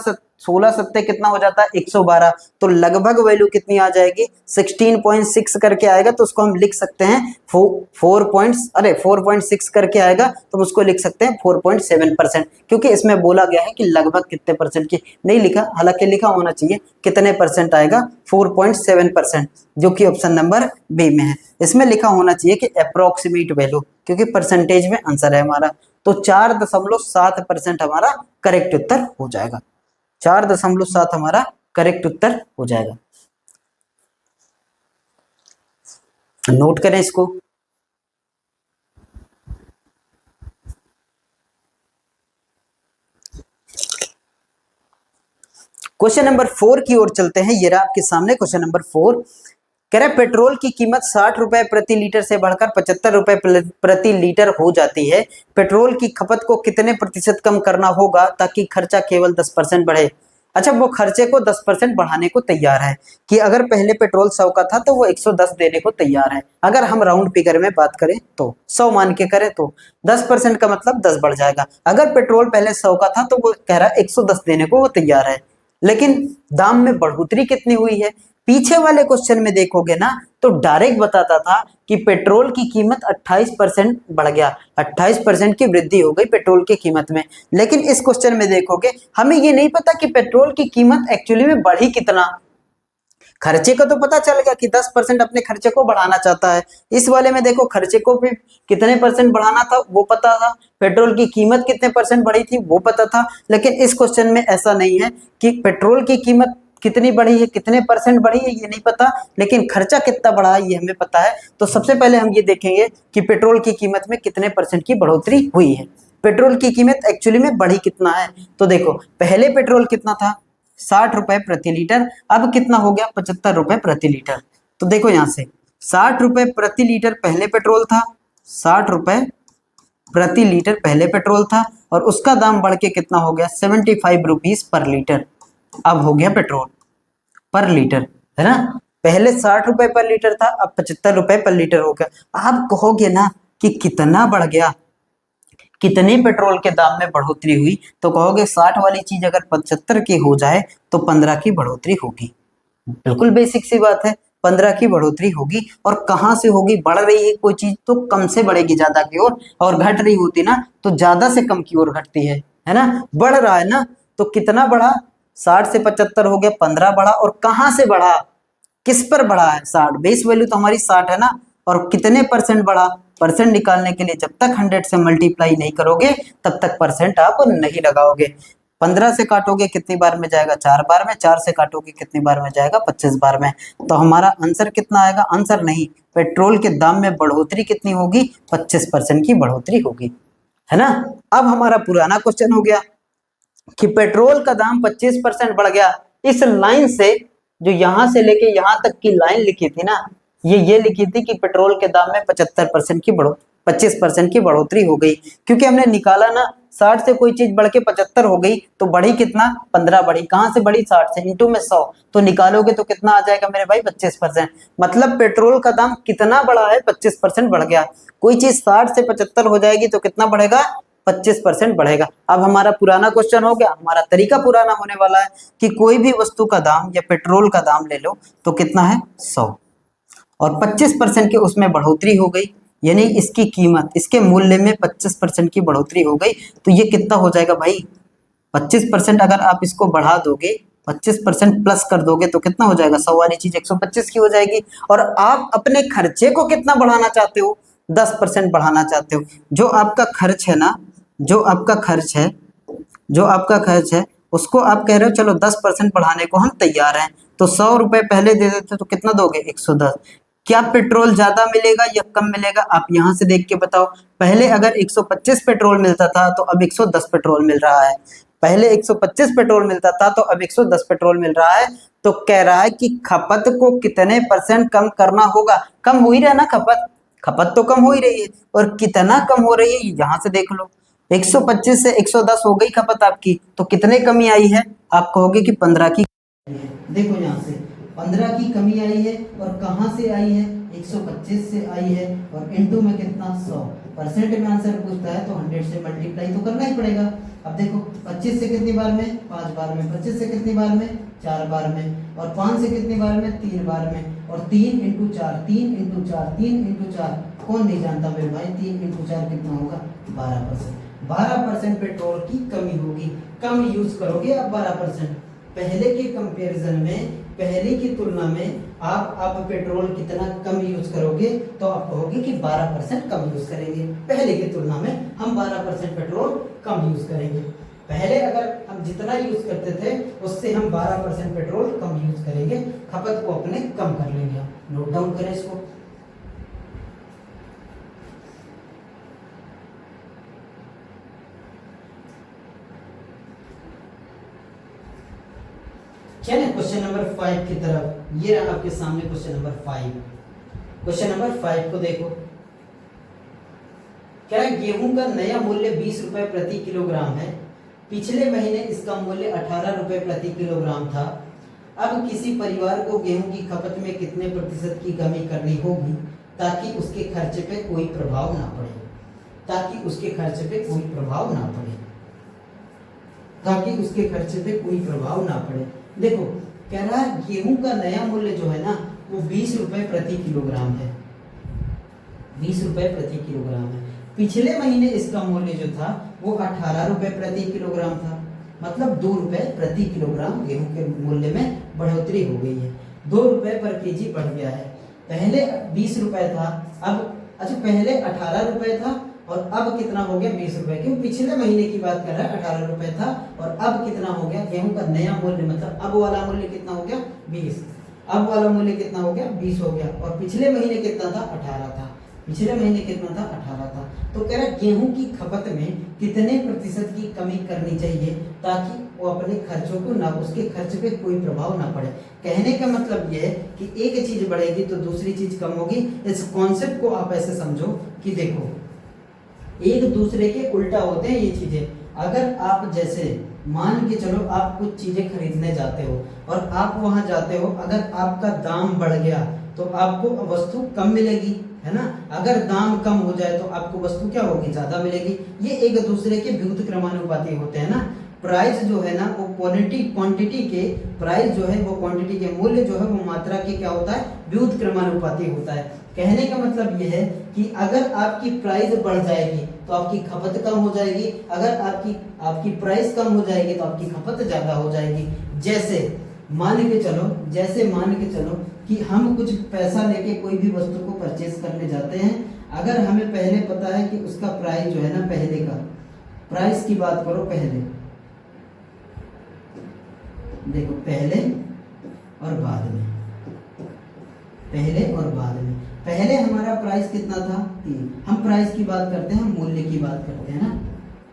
सत्ते कितना हो जाता है 112, तो लगभग वैल्यू कितनी आ जाएगी 16.6 करके आएगा। तो उसको हम लिख सकते हैं 4.6 करके आएगा, तो हम उसको लिख सकते हैं 4.7%, क्योंकि इसमें बोला गया है कि लगभग कितने परसेंट की, नहीं लिखा, हालांकि लिखा होना चाहिए कितने परसेंट आएगा, 4.7%, जो कि ऑप्शन नंबर बी में है। इसमें लिखा होना चाहिए कि अप्रोक्सीमेट वैल्यू, क्योंकि परसेंटेज में आंसर है हमारा। तो 4.7% हमारा करेक्ट उत्तर हो जाएगा, 4.7 हमारा करेक्ट उत्तर हो जाएगा। नोट करें इसको। क्वेश्चन नंबर 4 की ओर चलते हैं। ये रहा आपके सामने क्वेश्चन नंबर 4। कह रहे पेट्रोल की कीमत 60 रुपए प्रति लीटर से बढ़कर 75 रुपए प्रति लीटर हो जाती है। पेट्रोल की खपत को कितने प्रतिशत कम करना होगा ताकि खर्चा केवल 10% बढ़े। अच्छा, वो खर्चे को 10% बढ़ाने को तैयार है कि अगर पहले पेट्रोल 100 का था तो वो 110 देने को तैयार है। अगर हम राउंड फिगर में बात करें तो 100 मान के करें तो 10% का मतलब 10 बढ़ जाएगा। अगर पेट्रोल पहले 100 का था तो वो कह रहा है 110 देने को वो तैयार है, लेकिन दाम में बढ़ोतरी कितनी हुई है। पीछे वाले क्वेश्चन में देखोगे ना तो डायरेक्ट बताता था कि पेट्रोल की कीमत 28% बढ़ गया, 28% की वृद्धि हो गई पेट्रोल की कीमत में। लेकिन इस क्वेश्चन में देखोगे हमें ये नहीं पता कि पेट्रोल की कीमत एक्चुअली में बढ़ी कितना। खर्चे का तो पता चल गया कि 10% अपने खर्चे को बढ़ाना चाहता है। इस वाले में देखो खर्चे को भी कितने परसेंट बढ़ाना था वो पता था, पेट्रोल की कीमत कितने परसेंट बढ़ी थी वो पता था। लेकिन इस क्वेश्चन में ऐसा नहीं है कि पेट्रोल की कीमत कितनी बढ़ी है, कितने परसेंट बढ़ी है ये नहीं पता, लेकिन खर्चा कितना बढ़ा है ये हमें पता है। तो सबसे पहले हम ये देखेंगे कि पेट्रोल की कीमत में कितने परसेंट की बढ़ोतरी हुई है। पेट्रोल की कीमत एक्चुअली में बढ़ी कितना है, तो देखो पहले पेट्रोल कितना था 60 रुपए प्रति लीटर, अब कितना हो गया 75 रुपए प्रति लीटर। तो देखो यहां से 60 रुपए प्रति लीटर पहले पेट्रोल था, 60 रुपए प्रति लीटर पहले पेट्रोल था, और उसका दाम बढ़ के कितना हो गया 75 रुपीज पर लीटर। अब हो गया पेट्रोल पर लीटर, है ना। पहले 60 रुपए पर लीटर था, अब 75 रुपए पर लीटर हो गया। आप कहोगे ना कि कितना बढ़ गया, कितने पेट्रोल के दाम में बढ़ोतरी हुई, तो कहोगे 60 वाली चीज अगर 75 की हो जाए तो 15 की बढ़ोतरी होगी। बिल्कुल बेसिक सी बात है, 15 की बढ़ोतरी होगी। और कहां से होगी, बढ़ रही है कोई चीज तो कम से बढ़ेगी ज्यादा की ओर, और घट रही होती ना तो ज्यादा से कम की ओर घटती है ना। बढ़ रहा है ना तो कितना बढ़ा, 60 से 75 हो गया, 15 बढ़ा। और कहां से बढ़ा, किस पर बढ़ा है, 60, बेस वैल्यू तो हमारी 60 है ना। और कितने परसेंट बढ़ा, परसेंट निकालने के लिए जब तक 100 से मल्टीप्लाई नहीं करोगे तब तक परसेंट आप नहीं लगाओगे। 15 से काटोगे कितनी बार में जाएगा, 4 बार में, 4 से काटोगे कितनी बार में जाएगा, 25 बार में। तो हमारा आंसर कितना आएगा, आंसर नहीं, पेट्रोल के दाम में बढ़ोतरी कितनी होगी, 25% की बढ़ोतरी होगी, है ना। अब हमारा पुराना क्वेश्चन हो गया कि पेट्रोल का दाम 25% बढ़ गया। इस लाइन से जो यहां से लेके यहां तक की लाइन लिखी थी ना, ये लिखी थी कि पेट्रोल के दाम में 25% की 25% की बढ़ोतरी हो गई, क्योंकि हमने निकाला ना 60 से कोई चीज बढ़ के 75 हो गई तो बढ़ी कितना, 15 बढ़ी। कहां से बढ़ी, 60 से, इंटू में 100, तो निकालोगे तो कितना आ जाएगा मेरे भाई 25%। मतलब पेट्रोल का दाम कितना बढ़ा है, 25% बढ़ गया। कोई चीज 60 से 75 हो जाएगी तो कितना बढ़ेगा, 25% बढ़ेगा। अब हमारा पुराना क्वेश्चन हो गया, हमारा तरीका पुराना होने वाला है कि कोई भी वस्तु का दाम या पेट्रोल का दाम ले लो तो कितना है 100, और 25% की उसमें बढ़ोतरी हो गई, यानी इसकी कीमत, इसके मूल्य में 25% की बढ़ोतरी हो गई। तो ये कितना हो जाएगा भाई, 25% अगर आप इसको बढ़ा दोगे, 25% प्लस कर दोगे तो कितना हो जाएगा, 100 वाली चीज 125 की हो जाएगी। और आप अपने खर्चे को कितना बढ़ाना चाहते हो, 10% बढ़ाना चाहते हो। जो आपका खर्च है ना जो आपका खर्च है, जो आपका खर्च है उसको आप कह रहे हो चलो 10% बढ़ाने को हम तैयार हैं, तो 100 रुपए पहले दे देते तो कितना दोगे? 110। क्या पेट्रोल ज्यादा मिलेगा या कम मिलेगा? आप यहाँ से देख के बताओ। पहले अगर 125 पेट्रोल मिलता था तो अब 110 पेट्रोल मिल रहा है। पहले 125 पेट्रोल मिलता था तो अब 110 पेट्रोल मिल रहा है। तो कह रहा है कि खपत को कितने % कम करना होगा? कम हो ही रहा ना खपत, खपत तो कम हो ही रही है, और कितना कम हो रही है यहाँ से देख लो। 125 से 110 हो गई खपत आपकी, तो कितने कमी आई है? आप कहोगे कि 15 की। देखो यहाँ से 15 की कमी आई है, और कहाँ से आई है? 125 से आई है, और इनटू में कितना? 100%। में आंसर पूछता है तो 100 से मल्टीप्लाई तो करना ही पड़ेगा। अब देखो 25 से कितनी बार में? 5 बार में। 25 से कितनी बार में? 4 बार में। और 5 से कितनी बार में? 3 बार में। और 3 इंटू 4, 3 इंटू 4, 3 इंटू 4, कौन नहीं जानता मेरे भाई? 3 इंटू 4 कितना होगा? 12%। 12% पेट्रोल की कमी होगी, कम यूज करोगे आप 12%। पहले के कंपैरिजन में, पहले की तुलना में आप पेट्रोल कितना कम यूज करोगे? तो आप कहोगे कि 12% कम यूज करेंगे। पहले की तुलना में हम 12% पेट्रोल कम यूज करेंगे। पहले अगर हम जितना यूज करते थे उससे हम 12% पेट्रोल कम यूज करेंगे, खपत को अपने कम कर लेंगे। नोट डाउन करें इसको। चलिए क्वेश्चन नंबर 5 की तरफ। ये रहा आपके सामने क्वेश्चन नंबर 5। क्वेश्चन नंबर 5 को देखो। क्या गेहूं का नया मूल्य 20 रुपए प्रति किलोग्राम है। पिछले महीने इसका मूल्य 18 रुपए प्रति किलोग्राम था। अब किसी परिवार को गेहूं की खपत में कितने % की कमी करनी होगी ताकि उसके खर्चे पे कोई प्रभाव ना पड़े? ताकि उसके खर्चे पे कोई प्रभाव ना पड़े, ताकि उसके खर्चे पे कोई प्रभाव ना पड़े। देखो कह रहा है गेहूं का नया मूल्य जो है ना वो 20 रुपए प्रति किलोग्राम है। 20 रुपए प्रति किलोग्राम है। पिछले महीने इसका मूल्य जो था वो 18 रुपए प्रति किलोग्राम था। मतलब 2 रुपए प्रति किलोग्राम गेहूं के मूल्य में बढ़ोतरी हो गई है। 2 रुपए पर केजी बढ़ गया है। पहले 20 रुपए था, अब अच्छा पहले 18 रुपए था और अब कितना हो गया? 20 रुपए। क्यों? पिछले महीने की बात कर रहा है। 18 रुपए था और अब कितना हो गया? गेहूं का नया मूल्य मतलब अब वाला मूल्य कितना हो गया? 20। अब वाला मूल्य कितना हो गया? 20 हो गया। और पिछले महीने कितना था? 18 था। पिछले महीने कितना था? 18 था। तो कह रहा है गेहूं की खपत में कितने % की कमी करनी चाहिए ताकि वो अपने खर्चों को ना, उसके खर्च पे कोई प्रभाव ना पड़े। कहने का मतलब यह है कि एक चीज बढ़ेगी तो दूसरी चीज कम होगी। इस कॉन्सेप्ट को आप ऐसे समझो कि देखो एक दूसरे के उल्टा होते हैं ये चीजें। अगर आप जैसे मान के चलो आप कुछ चीजें खरीदने जाते हो और आप वहां जाते हो, अगर आपका दाम बढ़ गया तो आपको वस्तु कम मिलेगी, है ना। अगर दाम कम हो जाए तो आपको वस्तु क्या होगी? ज्यादा मिलेगी। ये एक दूसरे के विरुद्ध क्रमानुपाती होते हैं ना। प्राइस जो है ना वो क्वांटिटी के, प्राइस जो है वो क्वांटिटी के, मूल्य जो है वो मात्रा के क्या होता है? विरुद्ध क्रमानुपाती होता है। कहने का मतलब यह है कि अगर आपकी प्राइस बढ़ जाएगी तो आपकी खपत कम हो जाएगी, अगर आपकी प्राइस कम हो जाएगी तो आपकी खपत ज्यादा हो जाएगी। जैसे मान के चलो कि हम कुछ पैसा लेके कोई भी वस्तु को परचेज करने जाते हैं। अगर हमें पहले पता है कि उसका प्राइस जो है ना, पहले का प्राइस की बात करो, पहले देखो पहले और बाद में, पहले और बाद में। पहले हमारा प्राइस कितना था? 3। हम प्राइस की बात करते हैं, हम मूल्य की बात करते हैं ना।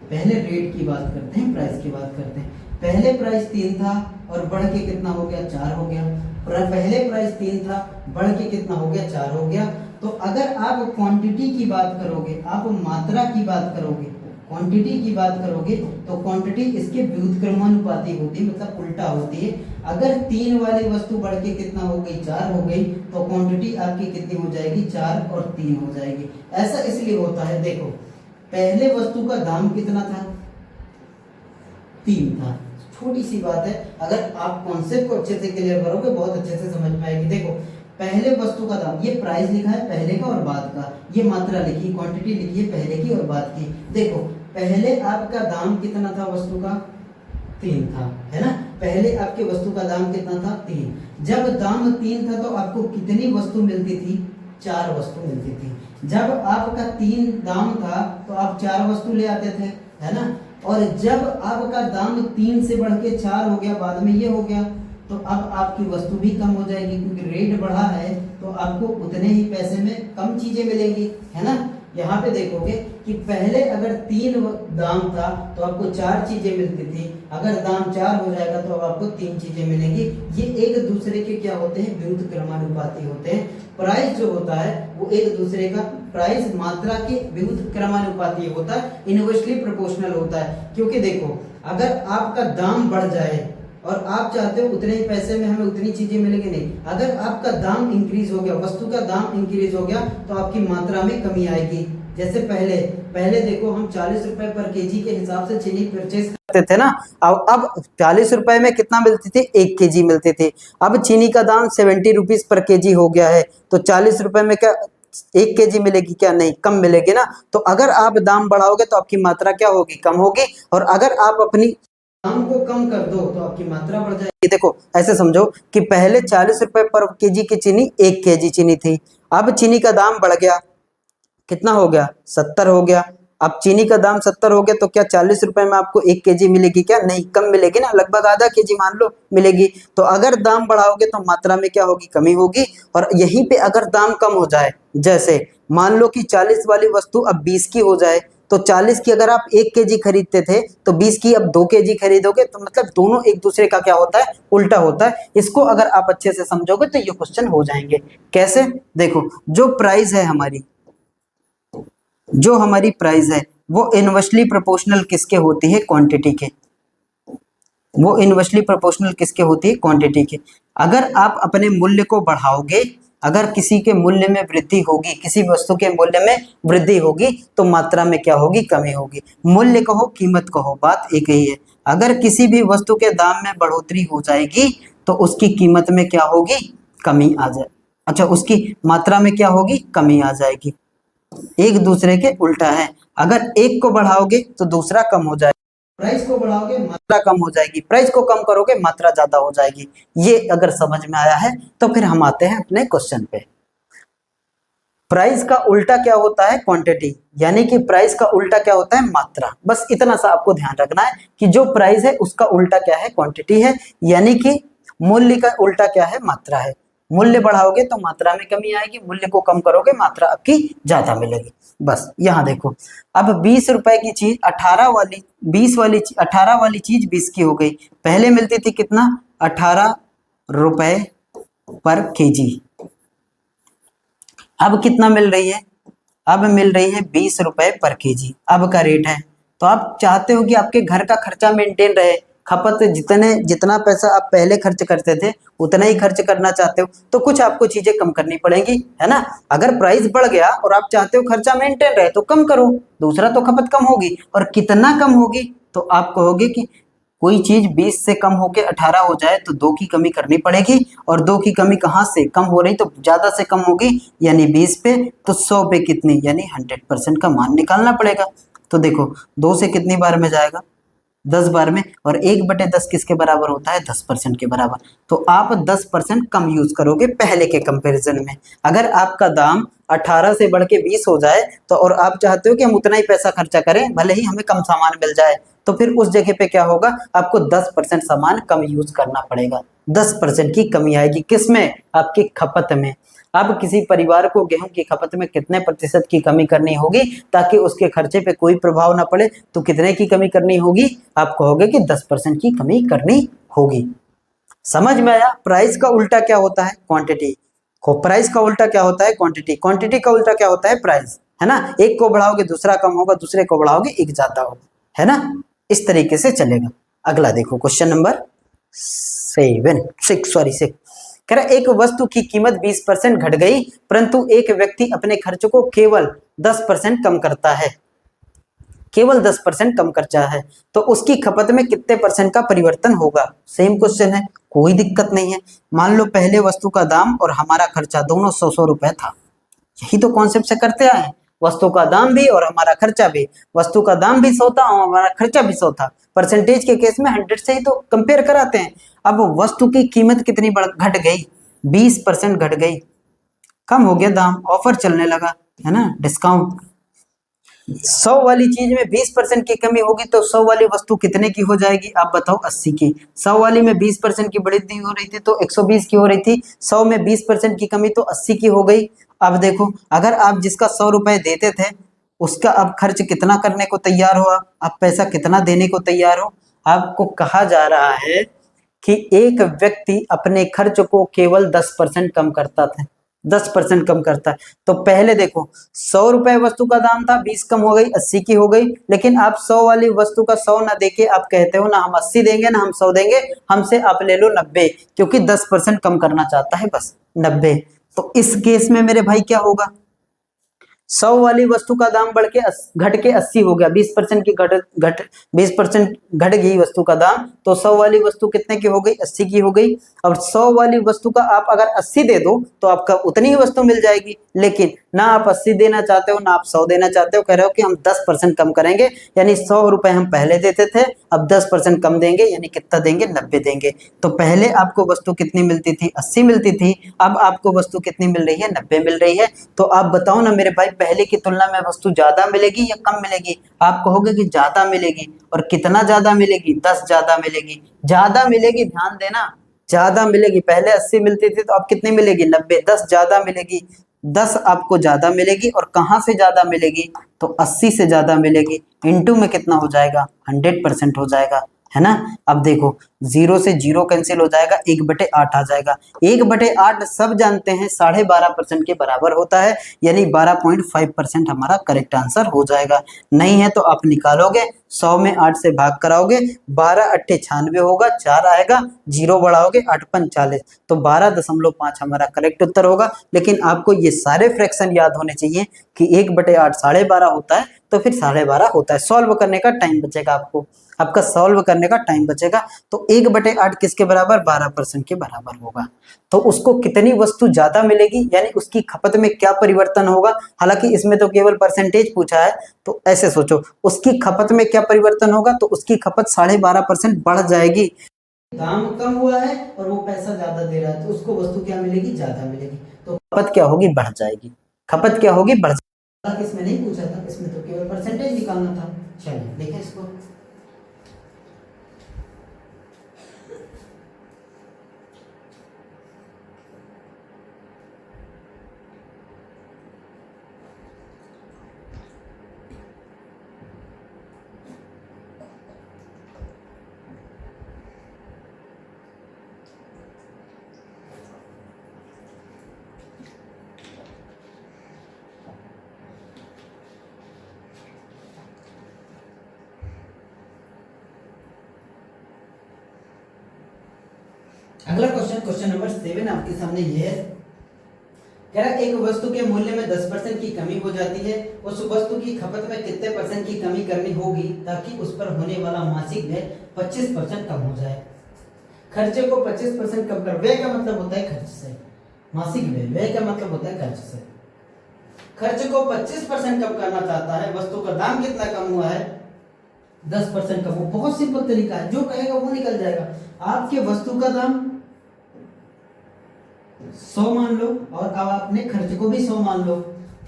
पहले रेट की बात करते हैं, प्राइस की बात करते हैं। पहले प्राइस 3 था और बढ़ के कितना हो गया? 4 हो गया। पहले प्राइस 3 था, बढ़ के कितना हो गया? 4 हो गया। तो अगर आप क्वांटिटी की बात करोगे, आप मात्रा की बात करोगे, क्वांटिटी की बात करोगे तो क्वांटिटी इसके विरुद्ध क्रमानुपाती होती है, मतलब उल्टा होती है। अगर 3 वाली वस्तु बढ़ के कितना हो गई? 4 हो गई, तो क्वांटिटी आपकी कितनी हो जाएगी? 4 और 3 हो जाएगी। ऐसा इसलिए होता है, देखो पहले वस्तु का दाम कितना था? 3 था। छोटी सी बात है, अगर आप कॉन्सेप्ट को अच्छे से क्लियर करोगे बहुत अच्छे से समझ में आएगी। देखो पहले वस्तु का दाम, ये प्राइस लिखा है पहले का और बाद का, ये मात्रा लिखी, क्वांटिटी लिखी है पहले की और बाद की। देखो पहले आपका दाम कितना था वस्तु का? 3 था, है ना। पहले आपके वस्तु का दाम कितना था? 3। जब दाम 3 था तो आपको कितनी वस्तु मिलती थी? 4 वस्तु मिलती थी। जब आपका 3 दाम था तो आप 4 वस्तु ले आते थे, है ना। और जब आपका दाम 3 से बढ़ के 4 हो गया, बाद में ये हो गया, तो अब आपकी वस्तु भी कम हो जाएगी, क्योंकि रेट बढ़ा है तो आपको उतने ही पैसे में कम चीजें मिलेंगी, है ना। यहाँ पे देखोगे कि पहले अगर 3 दाम था तो आपको 4 चीजें मिलती थी, अगर दाम 4 हो जाएगा तो अब आपको 3 चीजें मिलेंगी। ये एक दूसरे के क्या होते हैं, विरुद्ध क्रमानुपाती होते हैं। प्राइस जो होता है वो एक दूसरे का, प्राइस मात्रा के विरुद्ध क्रमानुपाती होता है, इनवर्सली प्रोपोर्शनल होता है। क्योंकि देखो, अगर आपका दाम बढ़ जाए और आप चाहते हो उतने ही पैसे में हमें उतनी चीजें मिलेंगी, नहीं। अगर आपका दाम इंक्रीज हो गया, वस्तु का दाम इंक्रीज हो गया, तो आपकी मात्रा में कमी आएगी। जैसे पहले देखो, हम 40 रुपए पर केजी के हिसाब से चीनी परचेज करते थे ना। अब 40 रुपए में कितना मिलती थी, 1 केजी मिलती थी। अब चीनी का दाम 70 रुपीज पर केजी हो गया है, तो 40 रुपए में क्या 1 केजी मिलेगी, क्या नहीं, कम मिलेगी ना। तो अगर आप दाम बढ़ाओगे तो आपकी मात्रा क्या होगी, कम होगी। और अगर आप अपनी दाम को कम कर दो तो आपकी मात्रा बढ़ जाएगी। देखो, ऐसे समझो कि पहले 40 रुपए पर केजी की चीनी 1 केजी चीनी थी, अब चीनी का दाम बढ़ गया, कितना हो गया, 70 हो गया। अब चीनी का दाम 70 हो गया तो क्या 40 रुपए में आपको 1 केजी मिलेगी, क्या नहीं, कम मिलेगी ना, लगभग आधा केजी मान लो मिलेगी। तो अगर दाम बढ़ाओगे तो मात्रा में क्या होगी, कमी होगी। और यहीं पे अगर दाम कम हो जाए, जैसे मान लो कि 40 वाली वस्तु अब 20 की हो जाए, तो 40 की अगर आप 1 केजी खरीदते थे तो 20 की अब 2 केजी खरीदोगे, तो मतलब दोनों एक दूसरे का क्या होता है, उल्टा होता है। इसको अगर आप अच्छे से समझोगे तो ये क्वेश्चन हो जाएंगे। कैसे, देखो, जो प्राइस है हमारी, जो हमारी प्राइस है वो इनवर्सली प्रोपोर्शनल किसके होती है, क्वांटिटी के। वो इनवर्सली प्रोपोर्शनल किसके होती है, क्वांटिटी के। अगर आप अपने मूल्य को बढ़ाओगे, अगर किसी के मूल्य में वृद्धि होगी, किसी वस्तु के मूल्य में वृद्धि होगी, तो मात्रा में क्या होगी, कमी होगी। मूल्य कहो, कीमत कहो, बात एक ही है। अगर किसी भी वस्तु के दाम में बढ़ोतरी हो जाएगी तो उसकी कीमत में क्या होगी, कमी आ जाए, अच्छा, उसकी मात्रा में क्या होगी, कमी आ जाएगी। एक दूसरे के उल्टा है। अगर एक को बढ़ाओगे तो दूसरा कम हो जाएगा, प्राइस को बढ़ाओगे मात्रा कम हो जाएगी, प्राइस को कम करोगे मात्रा ज्यादा हो जाएगी। ये अगर समझ में आया है तो फिर हम आते हैं अपने क्वेश्चन पे। प्राइस का उल्टा क्या होता है, क्वांटिटी, यानी कि प्राइस का उल्टा क्या होता है, मात्रा। बस इतना सा आपको ध्यान रखना है कि जो प्राइस है उसका उल्टा क्या है, क्वांटिटी है, यानी कि मूल्य का उल्टा क्या है, मात्रा है। मूल्य बढ़ाओगे तो मात्रा में कमी आएगी, मूल्य को कम करोगे मात्रा आपकी ज्यादा मिलेगी। बस यहाँ देखो, अब 20 रुपए की चीज 18 वाली 18 वाली चीज 20 की हो गई। पहले मिलती थी कितना, 18 रुपए पर केजी, अब कितना मिल रही है, अब मिल रही है 20 रुपए पर केजी, अब का रेट है। तो आप चाहते हो कि आपके घर का खर्चा मेंटेन रहे, खपत जितना पैसा आप पहले खर्च करते थे उतना ही खर्च करना चाहते हो, तो कुछ आपको चीजें कम करनी पड़ेंगी, है ना। अगर प्राइस बढ़ गया और आप चाहते हो खर्चा मेंटेन रहे तो कम करो, दूसरा तो खपत कम होगी। और कितना कम होगी, तो आप कहोगे कि कोई चीज 20 से कम होके 18 हो जाए तो 2 की कमी करनी पड़ेगी, और 2 की कमी कहाँ से कम हो रही, तो ज्यादा से कम होगी, यानी 20 पे, तो 100 पे कितनी, यानी 100% का मान निकालना पड़ेगा। तो देखो, 2 से कितनी बार में जाएगा, 10 बार में, और 1/10 किसके बराबर होता है, 10% के बराबर। तो आप 10% कम यूज करोगे पहले के कंपैरिजन में। अगर आपका दाम 18 से बढ़ के 20 हो जाए तो, और आप चाहते हो कि हम उतना ही पैसा खर्चा करें भले ही हमें कम सामान मिल जाए, तो फिर उस जगह पे क्या होगा, आपको 10% सामान कम यूज करना पड़ेगा। 10% की कमी आएगी, किसमें, आपकी खपत में। अब किसी परिवार को गेहूं की खपत में कितने प्रतिशत की कमी करनी होगी ताकि उसके खर्चे पे कोई प्रभाव ना पड़े, तो कितने की कमी करनी होगी, आप कहोगे कि 10% की कमी करनी होगी। समझ में आया। प्राइस का उल्टा क्या होता है, क्वांटिटी। प्राइस का उल्टा क्या होता है, क्वांटिटी। क्वांटिटी का उल्टा क्या होता है, प्राइस, है ना। एक को बढ़ाओगे दूसरा कम होगा, दूसरे को बढ़ाओगे एक ज्यादा होगा, है ना। इस तरीके से चलेगा। अगला देखो, क्वेश्चन नंबर 6 कह रहा, एक वस्तु की कीमत 20% घट गई परंतु एक व्यक्ति अपने खर्च को केवल 10% कम करता है, केवल 10% कम खर्चा है, तो उसकी खपत में कितने परसेंट का परिवर्तन होगा। सेम क्वेश्चन है, कोई दिक्कत नहीं है। मान लो पहले वस्तु का दाम और हमारा खर्चा दोनों 100 रुपए था, यही तो कॉन्सेप्ट से करते आए हैं। वस्तु का दाम भी और हमारा खर्चा भी, वस्तु का दाम भी 100 था और हमारा खर्चा भी 100 था। परसेंटेज के केस में 100 से ही तो कंपेयर कराते हैं। अब वस्तु की कीमत कितनी घट गई, 20% घट गई, कम हो गया दाम, ऑफर चलने लगा, है ना, डिस्काउंट। 100 वाली चीज में 20% की कमी होगी तो 100 वाली वस्तु कितने की हो जाएगी, आप बताओ, 80 की। 100 वाली में 20% की बढ़ोतरी हो रही थी तो 120 की हो रही थी। 100 में 20% की कमी तो 80 की हो गई। अब देखो, अगर आप जिसका 100 रुपए देते थे उसका अब खर्च कितना करने को तैयार हो, आप पैसा कितना देने को तैयार हो। आपको कहा जा रहा है कि एक व्यक्ति अपने खर्च को केवल 10% कम करता था, 10% कम करता है। तो पहले देखो, 100 रुपए वस्तु का दाम था, 20 कम हो गई, 80 की हो गई। लेकिन आप 100 वाली वस्तु का 100 ना देके आप कहते हो ना हम 80 देंगे ना हम 100 देंगे, हमसे आप ले लो 90, क्योंकि 10% कम करना चाहता है, बस 90। तो इस केस में मेरे भाई क्या होगा, 100 वाली वस्तु का दाम बढ़ के घट के 80 हो गया, 20% की घट घट 20% घट गई वस्तु का दाम, तो 100 वाली वस्तु कितने की हो गई, 80 की हो गई। और 100 वाली वस्तु का आप अगर 80 दे दो तो आपका उतनी ही वस्तु मिल जाएगी। लेकिन ना आप 80 देना चाहते हो ना आप 100 देना चाहते हो, कह रहे हो कि हम 10% कम करेंगे, यानी 100 रुपए हम पहले देते थे, अब 10% कम देंगे, यानी कितना देंगे, 90 देंगे। तो पहले आपको वस्तु कितनी मिलती थी, 80 मिलती थी, अब आपको वस्तु कितनी मिल रही है, 90 मिल रही है। तो आप बताओ ना मेरे भाई, पहले की तुलना में वस्तु ज्यादा मिलेगी या कम मिलेगी। आप कहोगे कि ज्यादा मिलेगी, और कितना ज्यादा मिलेगी, 10 ज्यादा मिलेगी, ज्यादा मिलेगी, ध्यान देना, ज्यादा मिलेगी। पहले 80 मिलती थी तो अब कितनी मिलेगी, 90, 10 ज्यादा मिलेगी, 10 आपको ज्यादा मिलेगी। और कहां से ज्यादा मिलेगी, तो 80 से ज्यादा मिलेगी। इंटू में कितना हो जाएगा, 100% हो जाएगा, है ना। अब देखो, 0 से 0 कैंसिल हो जाएगा, 1/8 आ जाएगा। 1/8 सब जानते हैं 12.5% के बराबर होता है, यानी 12.5% हमारा करेक्ट आंसर हो जाएगा। नहीं है तो आप निकालोगे, 100 में 8 से भाग कराओगे, 12 अट्ठे 96 होगा, 4 आएगा, 0 बढ़ाओगे, 8 पंच 40, तो 12.5 हमारा करेक्ट उत्तर होगा। लेकिन आपको ये सारे फ्रैक्शन याद होने चाहिए कि 1/8 12.5 होता है, तो फिर 12.5 होता है। सॉल्व करने का टाइम बचेगा आपको, आपका सॉल्व करने का टाइम बचेगा। तो 1/8 किसके बराबर, 12% के बराबर होगा। तो उसको कितनी वस्तु ज्यादा मिलेगी, यानी उसकी खपत में क्या परिवर्तन होगा। हालांकि इसमें तो केवल परसेंटेज पूछा है, तो ऐसे सोचो, उसकी खपत में क्या परिवर्तन होगा, तो उसकी खपत 12.5% बढ़ जाएगी। दाम कम हुआ है और वो पैसा ज्यादा दे रहा है, तो उसको वस्तु क्या मिलेगी, ज्यादा मिलेगी। तो खपत क्या होगी, बढ़ जाएगी। खपत क्या होगी, बढ़ जाएगी। इसमें नहीं पूछा था, इसमें तो केवल परसेंटेज निकालना था। चलिए देखें इसको। अगला क्वेश्चन, क्वेश्चन नंबर 7 आपके सामने ये है। कह रहा एक वस्तु के मूल्य में 10% की कमी हो जाती है, उस वस्तु की खपत में कितने परसेंट की कमी करनी होगी ताकि उस पर होने वाला मासिक व्यय 25% कम हो जाए। खर्चे को 25% कम कर, व्यय का मतलब होता है खर्च से, मासिक व्यय, व्यय का मतलब होता है खर्च से। खर्च को 25% कम करना चाहता है, वस्तु का दाम कितना कम हुआ है, 10% कम हो। बहुत सिंपल तरीका है, जो कहेगा वो निकल जाएगा। आपके वस्तु का दाम 100 मान लो, और अब आपने खर्च को भी 100 मान लो,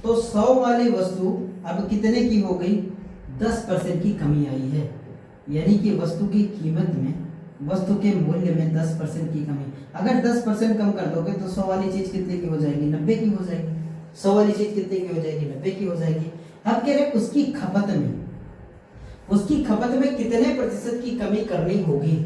तो 100 वाली वस्तु अब कितने की हो गई, 10% की कमी आई है। यानी कि वस्तु की कीमत में, वस्तु के मूल्य में 10% की कमी। अगर 10% कम कर दोगे तो 100 वाली चीज कितने की हो जाएगी, 90 की हो जाएगी। 100 वाली चीज कितने की हो जाएगी, 90 की हो जाएगी। अब कह रहे उसकी खपत में, उसकी खपत में कितने प्रतिशत की कमी करनी होगी,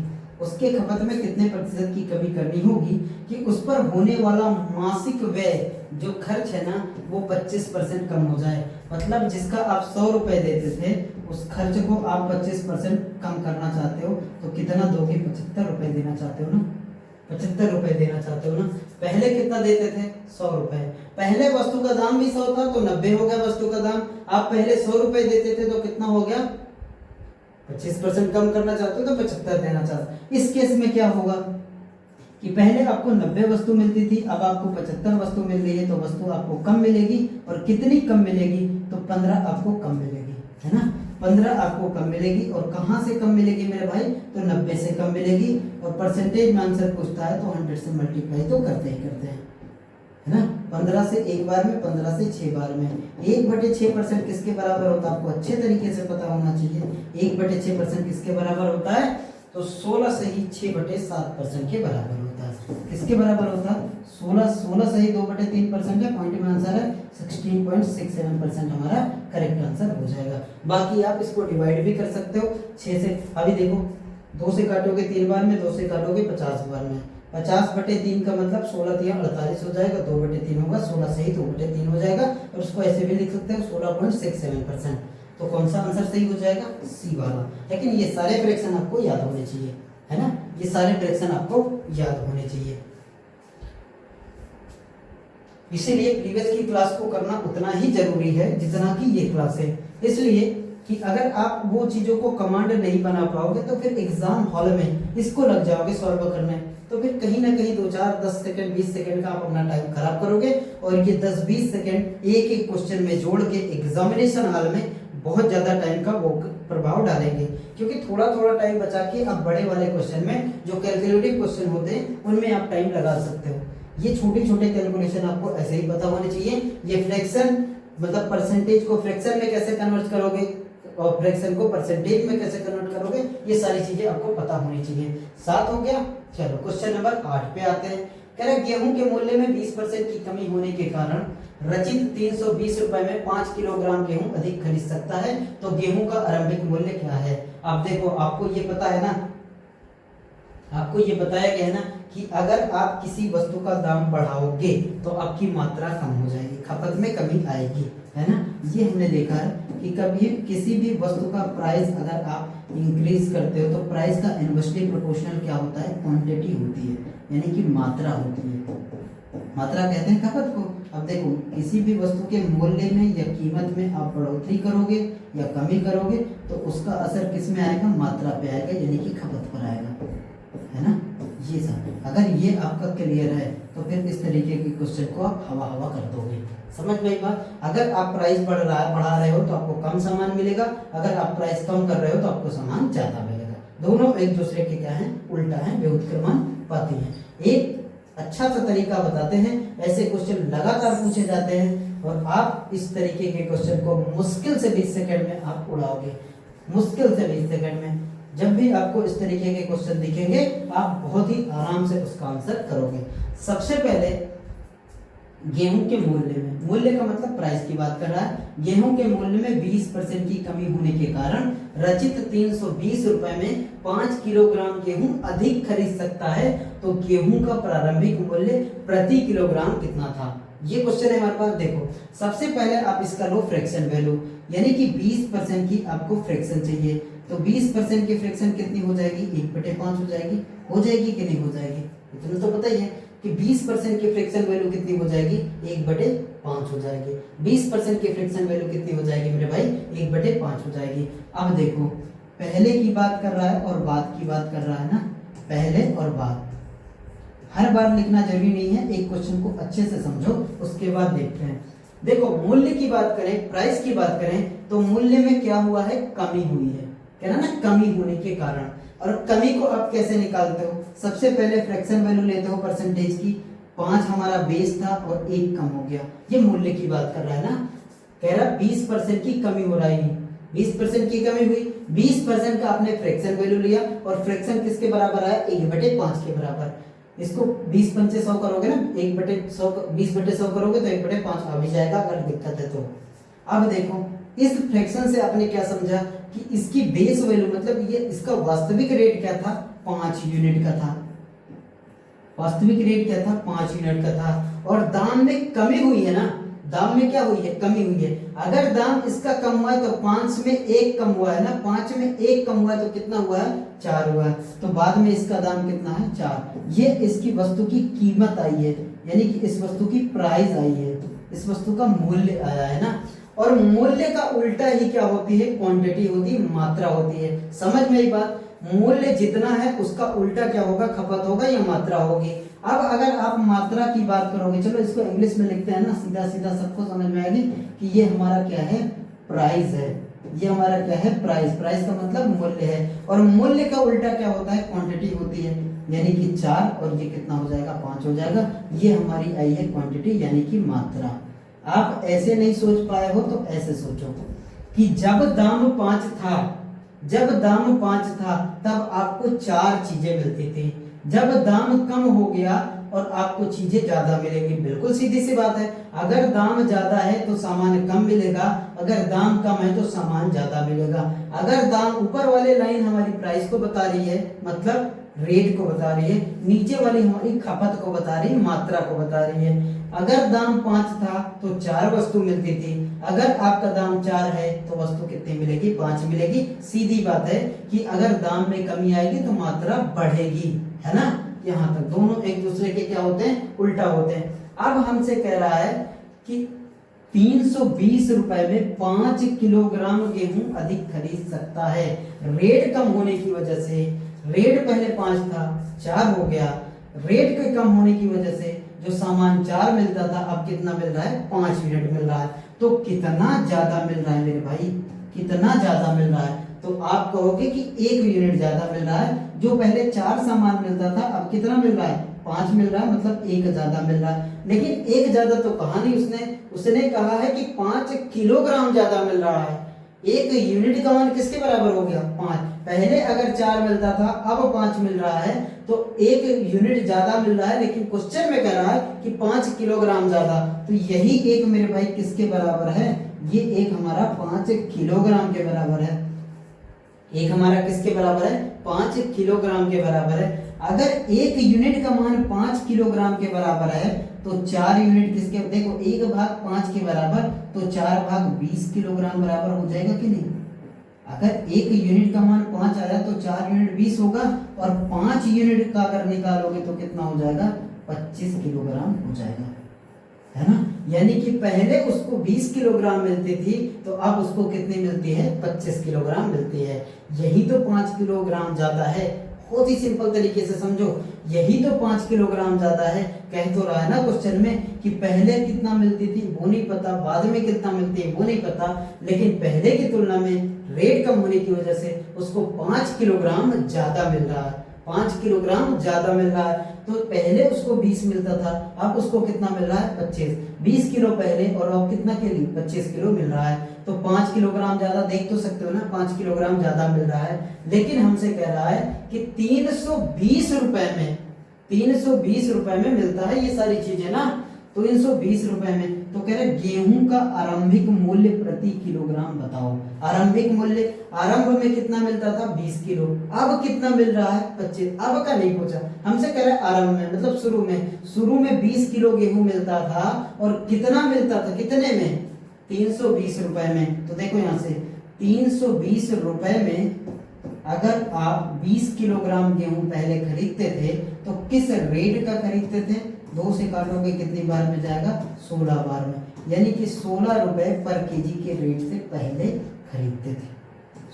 उसके खपत में कितने प्रतिशत की कमी करनी होगी कि उस पर होने वाला मासिक व्यय, जो खर्च है ना, वो 25% कम हो जाए। मतलब जिसका आप 100 रुपए देते थे, उस खर्च को आप 25% कम करना चाहते हो, तो कितना दोगे, 75 रुपए देना चाहते हो ना, 75 रुपए देना चाहते हो ना। पहले कितना देते थे, 100 रुपए। पहले वस्तु का दाम भी 100 था तो 90 हो गया वस्तु का दाम। आप पहले 100 रुपए देते थे तो कितना हो गया, 25% कम करना चाहते हो तो 75 देना चाहते हो। इस केस में क्या होगा कि पहले आपको 90 वस्तु मिलती थी, अब आपको 75 वस्तु मिल रही है, तो वस्तु आपको कम मिलेगी। और कितनी कम मिलेगी, तो 15 आपको कम मिलेगी, है ना, 15 आपको कम मिलेगी। और कहां से कम मिलेगी मेरे भाई, तो 90 से कम मिलेगी। और परसेंटेज में आंसर पूछता है तो 100 से मल्टीप्लाई तो करते ही करते हैं। है ना। 15 से एक बार में, 15 से 6 बार में 1/6% किसके बराबर होता है, आपको अच्छे तरीके से पता होना चाहिए। 1/6% किसके बराबर होता है, तो 16 सही 6/7% के बराबर होता है। किसके बराबर होता है, 16 सही 2/3% है। पॉइंट में आंसर है 16.67% हमारा करेक्ट आंसर हो जाएगा। बाकी आप इसको डिवाइड भी कर सकते हो 6 से। अभी देखो 2 से काटोगे 3 बार में, 2 से काटोगे 50 बार में। 50/3 का मतलब 16 3 48 हो जाएगा, 2/3 होगा, 16 सही 2/3 हो जाएगा। और उसको ऐसे भी लिख सकते हो 16.67%। तो कौन सा आंसर सही हो जाएगा, सी वाला। लेकिन ये सारे फ्रैक्शन आपको याद होने चाहिए, है ना, ये सारे फ्रैक्शन आपको याद होने चाहिए। इसीलिए प्रीवियस की क्लास को करना उतना ही जरूरी है जितना कि ये क्लास है। इसलिए कि अगर आप वो चीजों को कमांड नहीं बना पाओगे तो फिर एग्जाम हॉल में इसको लग जाओगे सॉल्व करने, तो फिर कहीं ना कहीं 2 4 10 सेकंड 20 सेकंड का आप अपना टाइम खराब करोगे। और ये 10-20 सेकंड एक एक क्वेश्चन में जोड़ के एग्जामिनेशन हॉल में बहुत ज्यादा टाइम का वो प्रभाव डालेंगे। क्योंकि थोड़ा थोड़ा टाइम बचा के आप बड़े वाले क्वेश्चन में, जो कैलकुलेटिव क्वेश्चन होते हैं, उनमें आप टाइम लगा सकते हो। ये छोटे छोटे कैलकुलेशन आपको ऐसे ही पता होने चाहिए। ये फ्रैक्शन मतलब परसेंटेज को फ्रैक्शन में कैसे कन्वर्ट करोगे और फ्रैक्शन को परसेंटेज में कैसे कन्वर्ट करोगे, ये सारी चीजें आपको पता होनी चाहिए। 7 हो गया। चलो क्वेश्चन नंबर 8 पे आते हैं। कह रहे गेहूं के मूल्य में 20% की कमी होने के कारण रचित 320 रुपए में 5 किलोग्राम गेहूं अधिक खरीद सकता है, तो गेहूं का आरंभिक मूल्य क्या है। आप देखो, आपको ये पता है ना, आपको ये बताया गया है ना कि अगर आप किसी वस्तु का दाम बढ़ाओगे तो आपकी मात्रा कम हो जाएगी, खपत में कमी आएगी, है ना। ये हमने देखा है कि कभी किसी भी वस्तु का प्राइस अगर आप इंक्रीज करते हो तो प्राइस का इनवर्सली प्रोपोर्शनल क्या होता है, क्वांटिटी होती है, यानी कि मात्रा होती है। मात्रा कहते हैं खपत को। अब देखो किसी भी वस्तु के मूल्य में या कीमत में आप बढ़ोतरी करोगे या कमी करोगे तो उसका असर किस में आएगा, मात्रा पे आएगा, यानी कि खपत पर आएगा, है ना। ये सब अगर ये आपका क्लियर है तो फिर इस तरीके के क्वेश्चन को आप हवा हवा कर दोगे। समझ में आई बात। अगर आप प्राइस बढ़ा रहे हो तो आपको कम सामान मिलेगा, अगर आप प्राइस कम कर रहे हो तो आपको सामान ज्यादा मिलेगा। दोनों एक दूसरे के क्या है, उल्टा है, व्युत्क्रमानुपाती है। एक अच्छा सा तरीका बताते हैं, ऐसे क्वेश्चन लगातार पूछे जाते हैं और आप इस तरीके के क्वेश्चन को मुश्किल से 20 सेकंड में आप उड़ाओगे, मुश्किल से 20 सेकंड में। जब भी आपको इस तरीके के क्वेश्चन दिखेंगे आप बहुत ही आराम से उसका आंसर करोगे। सबसे पहले गेहूं के मूल्य में, मूल्य का मतलब प्राइस की बात कर रहा है, गेहूं के मूल्य में 20% की कमी होने के कारण रचित 320 रुपए में 5 किलोग्राम गेहूं अधिक खरीद सकता है, तो गेहूं का प्रारंभिक मूल्य प्रति किलोग्राम कितना था। ये क्वेश्चन है हमारे पास। देखो सबसे पहले आप इसका लो फ्रैक्शन वैल्यू, यानी कि 20% की आपको फ्रैक्शन चाहिए, तो 20% की फ्रैक्शन कितनी हो जाएगी, 1/5 हो जाएगी। हो जाएगी कि नहीं हो जाएगी, इतना तो पता ही है कि 20% की फ्रैक्शन वैल्यू कितनी हो जाएगी, 1/5 हो जाएगी। 20% की फ्रैक्शन वैल्यू कितनी हो जाएगी मेरे भाई, 1/5 हो जाएगी। अब देखो पहले की बात कर रहा है और बाद की बात कर रहा है ना, पहले और बाद हर बार लिखना जरूरी नहीं है, एक क्वेश्चन को अच्छे से समझो उसके बाद देखते हैं। देखो मूल्य की बात करें, प्राइस की बात करें, तो मूल्य में क्या हुआ है, कमी हुई है, कहना ना, कमी होने के कारण। और कमी को आप कैसे निकालते हो, सबसे पहले फ्रैक्शन वैल्यू लेते हो परसेंटेज की। 5 हमारा बेस था और 1 कम हो गया, ये मूल्य की बात कर रहा है ना। कह रहा 20% की कमी हो रही है, 20% की कमी हुई, 20% का आपने फ्रैक्शन वैल्यू लिया और फ्रैक्शन किसके बराबर आया, 1/5 के बराबर। इसको 20 पंचे 100 करोगे ना, 1/100 20/100 करोगे तो 1/5 आ भी जाएगा अगर दिक्कत है तो। अब देखो इस फ्रैक्शन से आपने क्या समझा कि इसकी बेस वैल्यू मतलब ये इसका वास्तविक रेट क्या था, 5 यूनिट का था। वास्तविक रेट क्या था, 5 यूनिट का था। और दाम में कमी हुई है ना, दाम में क्या हुई है, कमी हुई है। अगर दाम इसका कम हुआ है तो 5 में 1 कम हुआ है ना, 5 में 1 कम हुआ है तो कितना हुआ है, 4 हुआ है। तो बाद में इसका दाम कितना है, 4। ये इसकी वस्तु की कीमत आई है, यानी कि इस वस्तु की प्राइस आई है, इस वस्तु का मूल्य आया है ना। और मूल्य का उल्टा ही क्या होती है, क्वांटिटी होती है, मात्रा होती है। समझ में आई बात। मूल्य जितना है उसका उल्टा क्या होगा, खपत होगा या मात्रा होगी। अब अगर आप मात्रा की बात करोगे, चलो इसको इंग्लिश में लिखते हैं ना, सीधा सीधा सबको समझ में आएगी कि ये हमारा क्या है, प्राइस है। ये हमारा क्या है, प्राइस। प्राइस का मतलब मूल्य है और मूल्य का उल्टा क्या होता है, क्वांटिटी होती है। यानी कि 4 और ये कितना हो जाएगा 5 हो जाएगा। ये हमारी आई है क्वांटिटी यानी कि मात्रा। आप ऐसे नहीं सोच पाए हो तो ऐसे सोचो कि जब दाम 5 था, जब दाम 5 था तब आपको 4 चीजें मिलती थी। जब दाम कम हो गया और आपको चीजें ज्यादा मिलेंगी। बिल्कुल सीधी सी बात है, अगर दाम ज्यादा है तो सामान कम मिलेगा, अगर दाम कम है तो सामान ज्यादा मिलेगा। अगर दाम ऊपर वाले लाइन हमारी प्राइस को बता रही है, मतलब रेट को बता रही है, नीचे वाली हमारी खपत को बता रही है, मात्रा को बता रही है। अगर दाम 5 था तो 4 वस्तु मिलती थी, अगर आपका दाम 4 है तो वस्तु कितनी मिलेगी 5 मिलेगी। सीधी बात है कि अगर दाम में कमी आएगी तो मात्रा बढ़ेगी, है ना। यहाँ तक दोनों एक दूसरे के क्या होते हैं, उल्टा होते हैं। अब हमसे कह रहा है कि 320 रुपए में 5 किलोग्राम गेहूं अधिक खरीद सकता है। रेट कम होने की वजह से, रेट पहले 5 था 4 हो गया, रेट के कम होने की वजह से जो सामान 4 मिलता था अब कितना मिल रहा है 5 यूनिट मिल रहा है। तो कितना ज्यादा मिल रहा है मेरे भाई, कितना ज्यादा मिल रहा है। तो आप कहोगे कि 1 यूनिट ज्यादा मिल रहा है। जो पहले 4 सामान मिलता था अब कितना मिल रहा है 5 मिल रहा है, मतलब 1 ज्यादा मिल रहा है। लेकिन 1 ज्यादा तो कहा नहीं उसने कहा है कि 5 किलोग्राम ज्यादा मिल रहा है। 1 यूनिट का मान किसके बराबर हो गया 5। पहले अगर 4 मिलता था अब 5 मिल रहा है, तो 1 यूनिट ज्यादा मिल रहा है। लेकिन क्वेश्चन में कह रहा है कि 5 किलोग्राम ज्यादा, तो यही एक मेरे भाई किसके बराबर है, ये एक हमारा 5 किलोग्राम के बराबर है। एक हमारा किसके बराबर है 5 किलोग्राम के बराबर है। अगर 1 यूनिट का मान 5 किलोग्राम के बराबर है तो 4 यूनिट किसके, देखो 1 भाग 5 के बराबर तो 4 भाग 20 किलोग्राम बराबर हो जाएगा कि नहीं। अगर 1 यूनिट का मान 5 आया तो 4 यूनिट 20 होगा, और 5 यूनिट का अगर निकालोगे तो कितना हो जाएगा 25 किलोग्राम हो जाएगा, है ना। यानी कि पहले उसको 20 किलोग्राम मिलती थी तो अब उसको कितनी मिलती है 25 किलोग्राम मिलती है। यही तो 5 किलोग्राम ज्यादा है। बहुत ही सिंपल तरीके से समझो, यही तो 5 किलोग्राम ज्यादा है। कह तो रहा है ना क्वेश्चन में कि पहले कितना मिलती थी वो नहीं पता, बाद में कितना मिलती है वो नहीं पता, लेकिन पहले की तुलना में रेट कम होने की वजह से उसको 5 किलोग्राम ज्यादा मिल रहा है, 5 किलोग्राम ज्यादा मिल रहा है। तो पहले उसको 20 मिलता था, अब उसको कितना मिल रहा है 25। 20 किलो पहले और अब कितना के लिए 25 किलो मिल रहा है। तो 5 किलोग्राम ज्यादा, देख तो सकते हो ना 5 किलोग्राम ज्यादा मिल रहा है। लेकिन हमसे कह रहा है कि 320 रुपए में, 320 रुपए में मिलता है ये सारी चीजें ना, 320 रुपए में। तो कह रहे गेहूं का आरंभिक मूल्य प्रति किलोग्राम बताओ। आरंभिक मूल्य, आरंभ में कितना मिलता था 20 किलो, अब कितना मिल रहा है 25। अब का नहीं पूछा, हमसे कह रहा है आरंभ में मतलब शुरू में 20 किलो गेहूं मिलता था और कितना मिलता था, कितने में 320 रुपए में। तो देखो यहाँ से 320 रुपए में अगर आप 20 किलोग्राम गेहूं पहले खरीदते थे तो किस रेट का खरीदते थे, 2 से काटोगे कितनी बार में जाएगा 16 बार में, यानी कि 16 रुपए पर केजी के रेट से पहले खरीदते थे।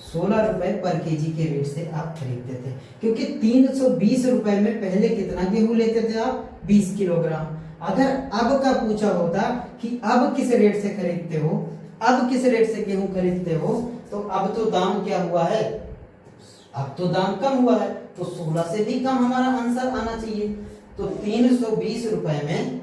16 रुपए पर केजी के रेट से आप खरीदते थे, क्योंकि 320 रुपए में पहले कितना गेहूं लेते थे आप 20 किलोग्राम। अगर अब का पूछा होता कि अब किस रेट से खरीदते हो, अब किस रेट से गेहूं खरीदते हो, तो अब तो दाम क्या हुआ है, अब तो दाम कम हुआ है, तो 16 से भी कम हमारा आंसर आना चाहिए। तो 320 रुपए में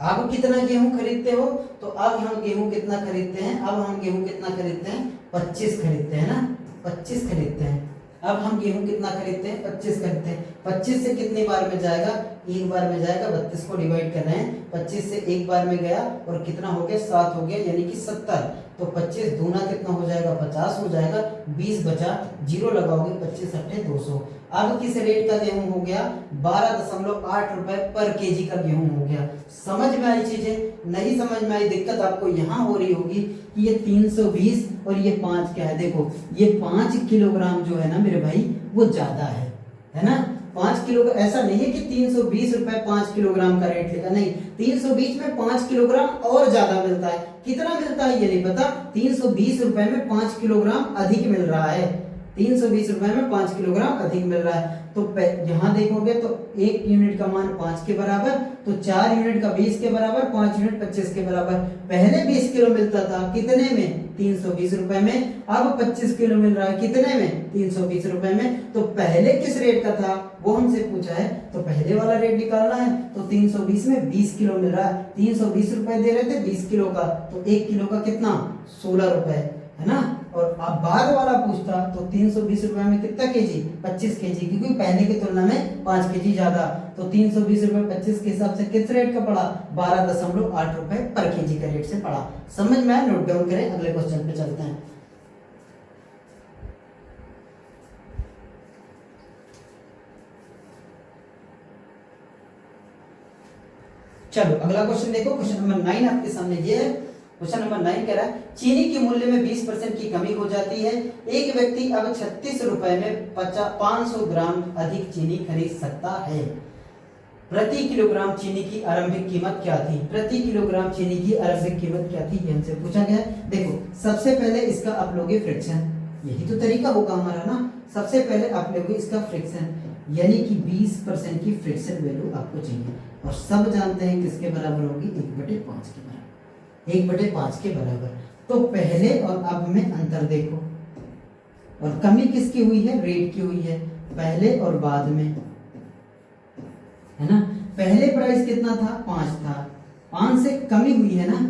अब कितना गेहूं खरीदते हो, तो अब हम गेहूं कितना खरीदते हैं, अब हम गेहूं कितना खरीदते हैं 25 खरीदते हैं ना, 25 खरीदते हैं। अब हम गेहूं कितना खरीदते हैं 25 खरीदते हैं। 25 से कितनी बार में जाएगा, एक बार में जाएगा, 32 को डिवाइड कर रहे हैं, 25 से एक बार में गया और कितना हो गया 7 हो गया, यानी कि 70। तो 25 दूना कितना हो जाएगा 50 हो जाएगा, 20 बचा, 0 लगाओगे 25 अट्ठे 200। अब किस रेट का गेहूं हो गया 12.8 रुपए पर केजी का गेहूं हो गया। समझ में आई चीजें, नहीं समझ में आई दिक्कत आपको यहाँ हो रही होगी कि ये 320 और ये 5 क्या है। देखो ये 5 किलोग्राम जो है ना मेरे भाई वो ज्यादा है ना। 5 किलो, ऐसा नहीं है कि 320 रुपए 5 किलोग्राम का रेट लिखा, नहीं, 320 में 5 किलोग्राम और ज्यादा मिलता है। कितना मिलता है ये नहीं पता, 320 रुपए में 5 किलोग्राम अधिक मिल रहा है, 320 रुपए में 5 किलोग्राम अधिक मिल रहा है। तो यहाँ देखोगे तो 1 यूनिट का मान 5 के बराबर, तो 4 यूनिट का 20 के बराबर, 5 यूनिट 25 के बराबर। पहले 20 किलो मिलता था कितने में 320 रुपए में। अब 25 किलो मिल रहा है कितने में? 320 रुपए में। तो पहले किस रेट का था वो हमसे पूछा है, तो पहले वाला रेट निकालना है। तो 320 में 20 किलो मिल रहा है, 320 रुपए दे रहे थे 20 किलो का, तो 1 किलो का कितना? 16 रुपए, है ना। और अब बाद वाला पूछता तो 320 रुपए में कितना केजी? 25 केजी, क्योंकि पहले की तुलना में 5 केजी ज्यादा। तो 320 रुपए 25 के हिसाब से किस रेट का पड़ा? 12.8 रुपए पर केजी का रेट से पड़ा। समझ में आया? नोट डाउन करें, अगले क्वेश्चन पे चलते हैं। चलो अगला क्वेश्चन देखो, क्वेश्चन नंबर 9 आपके सामने ये है। क्वेश्चन नंबर 9 कह रहा है चीनी के मूल्य में 20% की कमी हो जाती है। एक व्यक्ति अब 36 रुपए में 500 ग्राम अधिक चीनी खरीद सकता है। प्रति किलोग्राम चीनी की आरंभिक कीमत क्या थी? प्रति किलोग्राम चीनी की आरंभिक कीमत क्या थी, ये हमसे पूछा गया है। देखो सबसे पहले इसका आप लोगे फ्रैक्शन, यही तो तरीका होगा हमारा ना। सबसे पहले आप लोगे इसका फ्रैक्शन, यानी कि 20% की फ्रैक्शन वैल्यू आपको चाहिए। और सब जानते हैं किसके बराबर होगी? 1/5 के बराबर, 1/5 के बराबर। तो पहले और अब में अंतर देखो, और कमी किसकी हुई है? रेट की हुई है, पहले और बाद में, है ना। पहले प्राइस कितना था? 5 था, 5 से कमी हुई है ना।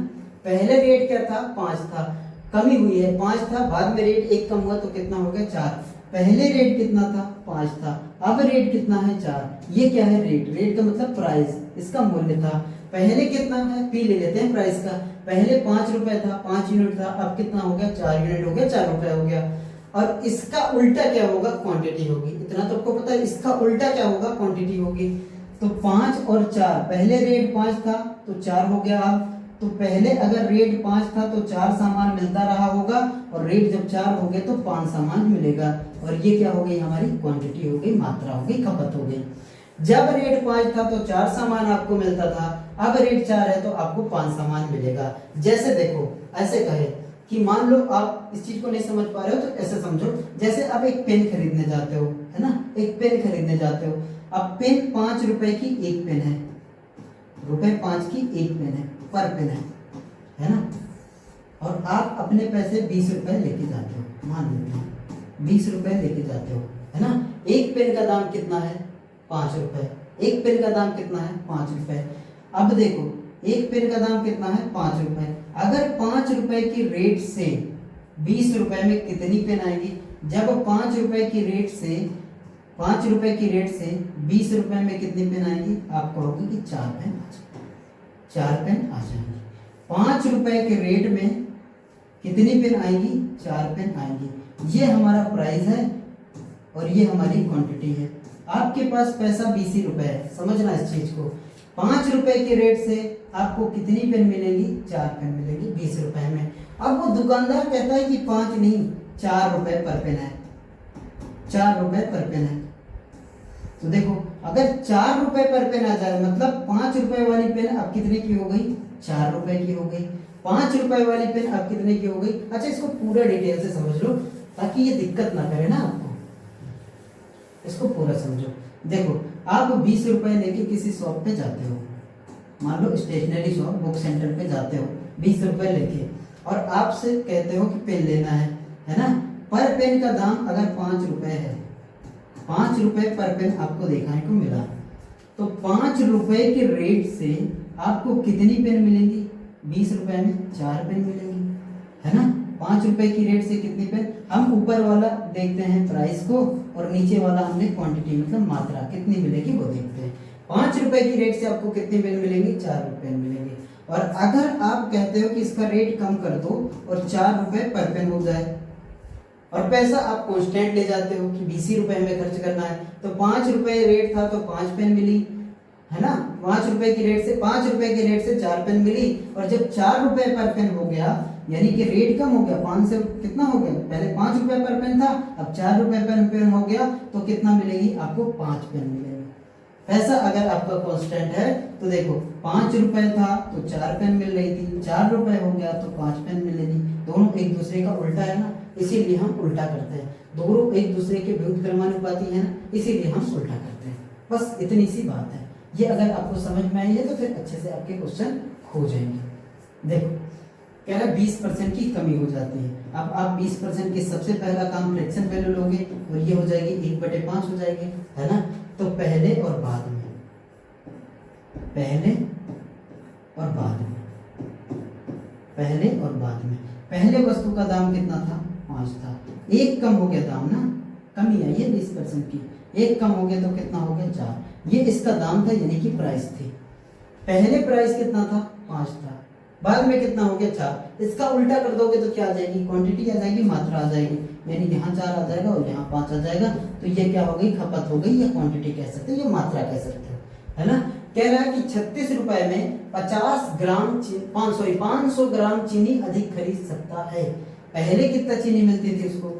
पहले रेट क्या था? 5 था, कमी हुई है 5 था, बाद में रेट 1 कम हुआ तो कितना हो गया? 4। पहले रेट कितना था? 5 था, अब रेट कितना है? 4। ये क्या है? रेट, रेट का मतलब प्राइस, इसका मूल्य था। पहले कितना है? पी ले लेते हैं प्राइस का। पहले 5 रुपए था, 5 यूनिट था, अब कितना हो गया? 4 यूनिट हो गया, 4 रुपए हो गया। और इसका उल्टा क्या होगा? क्वांटिटी होगी। इतना तो आपको पता है, इसका उल्टा क्या होगा? क्वांटिटी होगी। तो 5 और 4, पहले रेट 5 था तो 4 हो गया। अब तो पहले अगर रेट 5 था तो 4 सामान मिलता रहा होगा, और रेट जब 4 हो गए तो 5 सामान मिलेगा। और ये क्या हो गई? हमारी क्वांटिटी हो गई, मात्रा हो गई, खपत हो गई। जब रेट 5 था तो 4 सामान आपको मिलता था, अब रेट 4 है तो आपको 5 सामान मिलेगा। जैसे देखो, ऐसे कहे कि मान लो आप इस चीज को नहीं समझ पा रहे हो तो ऐसे समझो, जैसे आप एक पेन खरीदने जाते हो, है ना, एक पेन खरीदने जाते हो। अब पेन 5 रुपए की एक पेन है, ₹5 की एक पेन है, पर पेन है ना। और आप अपने पैसे 20 रुपए लेके जाते हो, मान लेते हैं 20 रुपए लेके जाते हो, है ना। एक पेन का दाम कितना है? 5 रुपए। एक पेन का दाम कितना है? 5 रुपए। अब देखो एक पेन का दाम कितना है? 5 रुपए। अगर 5 रुपए की रेट से 20 रुपए में कितनी पेन आएगी? जब 5 रुपए की रेट से 5 रुपए की रेट से 20 रुपए में कितनी पेन आएगी? आप कहोगे कि 4 पेन आ जाएगी, 4 पेन आ जाएंगी। 5 रुपए के रेट में कितनी पेन आएगी? 4 पेन आएंगी। ये हमारा प्राइस है और ये हमारी क्वांटिटी है। आपके पास पैसा 20 रुपए है, समझना इस चीज को। 5 रुपए के रेट से आपको कितनी पेन मिलेगी? 4 पेन मिलेगी 20 रुपए में। अब वो दुकानदार कहता है कि 5 नहीं 4 रुपए पर पेन है, 4 रुपए पर पेन है। तो देखो अगर 4 रुपए पर पेन आ जाए, मतलब 5 रुपए वाली पेन अब कितने की हो गई? 4 रुपए की हो गई। 5 रुपए वाली पेन अब कितने की हो गई? अच्छा इसको पूरा डिटेल से समझ लो ताकि ये दिक्कत ना करे ना आपको, इसको पूरा समझो। देखो आप 20 रुपए लेके किसी शॉप पे जाते हो, मान लो स्टेशनरी शॉप, बुक सेंटर पे जाते हो 20 रुपए लेके, और आपसे कहते हो कि पेन लेना है ना। पर पेन का दाम अगर 5 रुपए है, 5 रुपए पर पेन आपको देखने को मिला, तो 5 रुपए के रेट से आपको कितनी पेन मिलेंगी? 20 रुपए में 4 पेन मिलेंगी, है ना। 5 रुपए की रेट से कितनी पेन? हम ऊपर वाला देखते हैं प्राइस को, और नीचे वाला हमने क्वांटिटी मतलब मात्रा कितनी मिलेगी वो देखते हैं। 5 रुपए की रेट से आपको कितनी पेन मिलेंगी? 4 पेन मिलेंगे। और अगर आप कहते हो कि इसका रेट कम कर दो और 4 रुपए पर पेन हो जाए, और पैसा आप कांस्टेंट ले जाते हो कि 20 रुपए हमें खर्च करना है, तो 5 रुपए रेट था तो 5 पेन मिली, है ना। 5 रुपए की रेट से 5 रुपए के रेट से 4 पेन मिली, और जब 4 रुपए पर पेन हो गया यानी कि रेट कम हो गया, 5 से कितना हो गया? पहले 5 रुपए पर पेन था, अब 4 रुपए पर पेन हो गया, तो कितना मिलेगी आपको? 5 पेन मिलेगी। पैसा अगर आपका कांस्टेंट है तो देखो 5 रुपए था तो 4 पेन मिल रही थी, 4 रुपए हो गया तो 5 पेन मिलेगी। दोनों एक दूसरे का उल्टा है ना, इसीलिए हम उल्टा करते हैं। दोनों एक दूसरे के विरुद्ध क्रमानुपाती है ना, इसीलिए हम उल्टा करते हैं। बस इतनी सी बात है। ये अगर आपको समझ में आई है तो फिर अच्छे से आपके क्वेश्चन हो जाएंगे। देखो कह रहा है 20% की कमी हो जाती है। अब आप 20% की सबसे पहला काम फ्रैक्शन वैल्यू लोगे और ये हो जाएगी 1/5 हो जाएगी, है ना। तो पहले और बाद में, पहले और बाद में, पहले और बाद में, पहले वस्तु का दाम कितना था 5 था, एक कम हो गया दाम ना, कमी आई है 20% की, एक कम हो गया तो कितना हो गया 4, ये इसका दाम था यानी कि प्राइस थी। पहले प्राइस कितना था 5 था, बाद में कितना हो गया 4, इसका उल्टा कर दोगे तो क्या आ जाएगी, क्वांटिटी आ जाएगी, मात्रा आ जाएगी, यानी यहाँ 4 आ जाएगा और यहाँ 5 आ जाएगा, तो ये क्या हो गई, खपत हो गई, या क्वांटिटी कह सकते हो, या मात्रा कह सकते हो, है ना। कह रहा है कि 36 रुपए में 500 ग्राम चीनी अधिक खरीद सकता है। पहले कितना चीनी मिलती थी उसको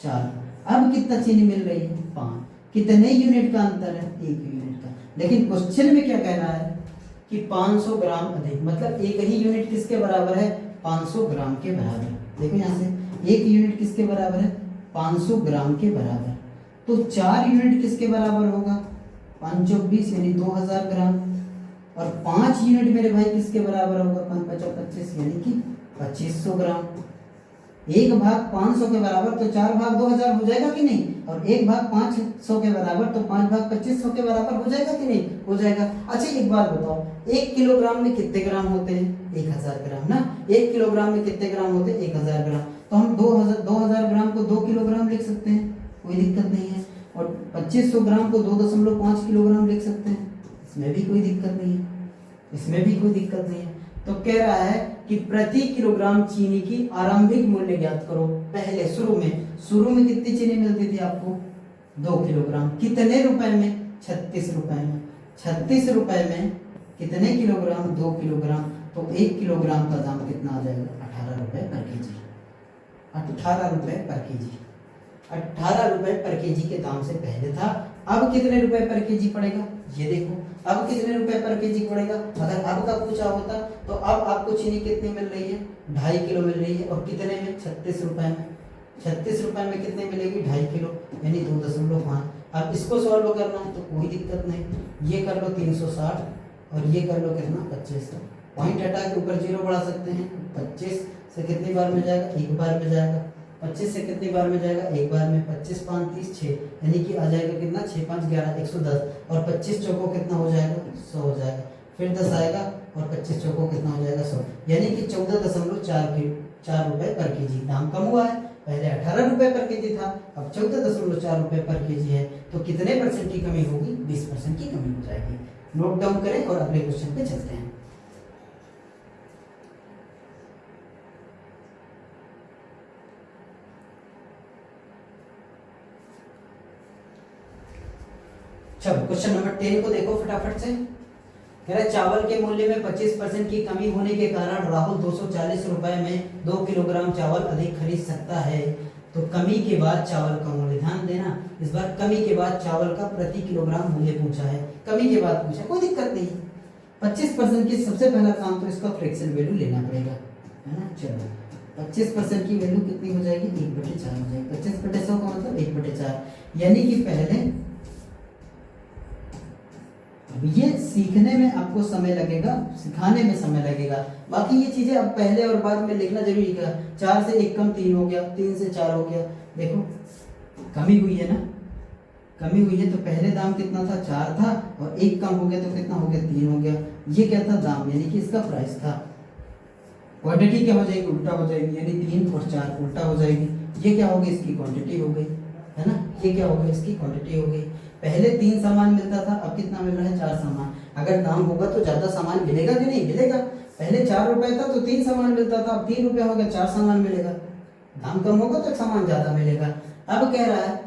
4, अब कितना चीनी मिल रही है 5, कितने यूनिट का अंतर है, 1 यूनिट का। लेकिन क्वेश्चन में क्या कह रहा है कि 500 ग्राम अधिक, मतलब एक ही यूनिट किसके बराबर है, 500 ग्राम के बराबर। देखो यहाँ से एक यूनिट किसके बराबर है, 500 ग्राम के बराबर, तो 4 यूनिट किसके बराबर होगा, 5 चौक 20 यानी 2000 ग्राम, और 5 यूनिट मेरे भाई किसके बराबर होगा, 5 5 25 यानी कि 2500 ग्राम। 1 भाग 500 के बराबर तो 4 भाग 2000 हो जाएगा कि नहीं, और 1 भाग 500 के बराबर तो 5 भाग 2500 के बराबर हो जाएगा कि नहीं, हो जाएगा। अच्छा एक बात बताओ, 1 किलोग्राम में कितने ग्राम होते हैं, 1000 ग्राम ना, 1 किलोग्राम में कितने ग्राम होते हैं, 1000 ग्राम, तो हम 2000 ग्राम को 2 किलोग्राम लिख सकते हैं, कोई दिक्कत नहीं है, और 2500 ग्राम को 2.5 किलोग्राम लिख सकते हैं, इसमें भी कोई दिक्कत नहीं है, इसमें भी कोई दिक्कत नहीं है। तो कह रहा है कि प्रति किलोग्राम चीनी की आरंभिक मूल्य ज्ञात करो। पहले शुरू में कितनी चीनी मिलती थी आपको, 2 किलोग्राम, कितने रुपए में, 36 रुपए में, 36 रुपए में कितने किलोग्राम, 2 किलोग्राम, तो 1 किलोग्राम का दाम कितना आ जाएगा, 18 रुपए पर केजी, 18 रुपए पर केजी, 18 रुपए पर केजी के दाम से पहले था। अब कितने रुपए पर केजी पड़ेगा, ये देखो, अब कितने रुपए पर केजी पड़ेगा। अगर अब का पूछा होता तो अब आपको चीनी कितनी मिल रही है, 2.5 किलो मिल रही है, और कितने में, 36 रुपए में, 36 रुपए में कितने मिलेगी, 2.5 किलो यानी 2.5। अब इसको सॉल्व करना है तो कोई दिक्कत नहीं, ये कर लो 360 और ये कर लो कितना 25, पॉइंट हटा के ऊपर 0 बढ़ा सकते हैं, 25 से कितनी बार में जाएगा, एक बार में जाएगा, 25 से कितनी बार में जाएगा, एक बार में, 25 5 30 6 यानी कि आ जाएगा कितना, 6 5 11 110, और 25 चौको कितना हो जाएगा, 100 हो जाएगा, फिर 10 आएगा और 25 चौको कितना हो जाएगा, 100, यानी कि 14.4 रुपए पर केजी दाम कम हुआ है। पहले 18 रुपए पर केजी था, अब 14.4 रुपए पर केजी है, तो कितने परसेंट की कमी होगी, 20% की कमी हो जाएगी। नोट डाउन करें और अगले क्वेश्चन पे चलते हैं। चलो क्वेश्चन नंबर 10 को देखो फटाफट से। कह रहा है चावल के मूल्य में 25% की कमी होने के कारण राहुल 240 रुपए में 2 किलोग्राम चावल अधिक खरीद सकता है। तो कमी के बाद चावल का मूल्य, ध्यान देना इस बार कमी के बाद चावल का प्रति किलोग्राम मूल्य पूछा है, कमी के बाद पूछा, कोई दिक्कत नहीं। 25% की सबसे पहला काम तो इसका फ्रैक्शन वैल्यू लेना पड़ेगा, है ना। चलो 25% की वैल्यू कितनी हो जाएगी, 1/4 हो जाएगी। 25/100 का मतलब 1/4, यानी कि पहले ये सीखने में आपको समय लगेगा, सिखाने में समय लगेगा, बाकी ये चीजें अब पहले और बाद में लिखना जरूरी है। 4 से 1 कम 3 हो गया, 3 से 4 हो गया, देखो कमी हुई है ना, कमी हुई है। तो पहले दाम कितना था, 4 था, और 1 कम हो गया तो कितना हो गया, 3 हो गया। ये क्या था, दाम यानी कि इसका प्राइस था। क्वांटिटी क्या हो जाएगी, उल्टा हो जाएगी, यानी 3 और 4 उल्टा हो जाएगी। ये क्या होगी, इसकी क्वांटिटी हो गई, है ना। ये क्या हो गया, इसकी क्वांटिटी हो गई। पहले 3 सामान मिलता था, अब कितना मिल रहा है, 4 सामान। अगर दाम होगा तो ज्यादा सामान मिलेगा कि नहीं मिलेगा। पहले 4 रुपए था तो 3 सामान मिलता था, अब 3 रुपए हो गया, 4 सामान मिलेगा। दाम कम होगा तो सामान ज्यादा मिलेगा। अब कह रहा है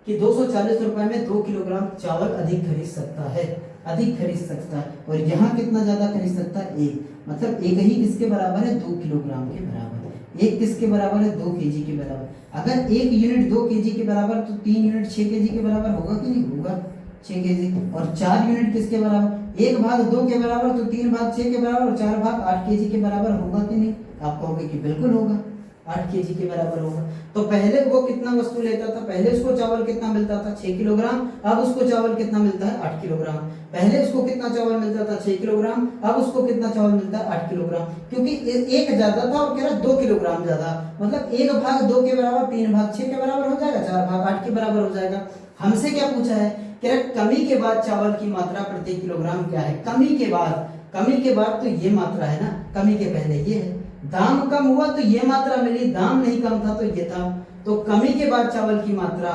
कि 240 रुपए में 2 किलोग्राम चावल अधिक खरीद सकता है, अधिक खरीद सकता है। और यहाँ कितना ज्यादा खरीद सकता है, 1, मतलब एक ही किसके बराबर है, 2 किलोग्राम के बराबर। एक किसके बराबर है, 2 केजी के बराबर। अगर 1 यूनिट 2 केजी के बराबर तो 3 यूनिट 6 केजी के बराबर होगा कि नहीं होगा, 6 केजी। और 4 यूनिट किसके बराबर, 1 भाग 2 के बराबर तो 3 भाग 6 के बराबर, और 4 भाग 8 केजी के बराबर होगा कि नहीं। आप कहोगे कि बिल्कुल होगा। 8 kg के बराबर होगा। तो पहले वो कितना वस्तु लेता था, पहले उसको चावल कितना मिलता था 6 किलोग्राम, अब उसको चावल कितना मिलता है 8 किलोग्राम। पहले उसको कितना चावल मिलता था 6 किलोग्राम, अब उसको कितना चावल मिलता है 8 किलोग्राम, क्योंकि एक ज्यादा था और कह रहा 2 किलोग्राम ज्यादा, मतलब 1 भाग 2 के बराबर 3 भाग 6 के बराबर हो जाएगा, 4 भाग 8 के बराबर हो जाएगा। हमसे क्या पूछा है, कह रहा कमी के बाद चावल की मात्रा प्रति किलोग्राम क्या है। कमी के बाद तो ये मात्रा है ना, कमी के पहले ये है। दाम कम हुआ तो ये मात्रा मिली, दाम नहीं कम था तो ये था। तो कमी के बाद चावल की मात्रा,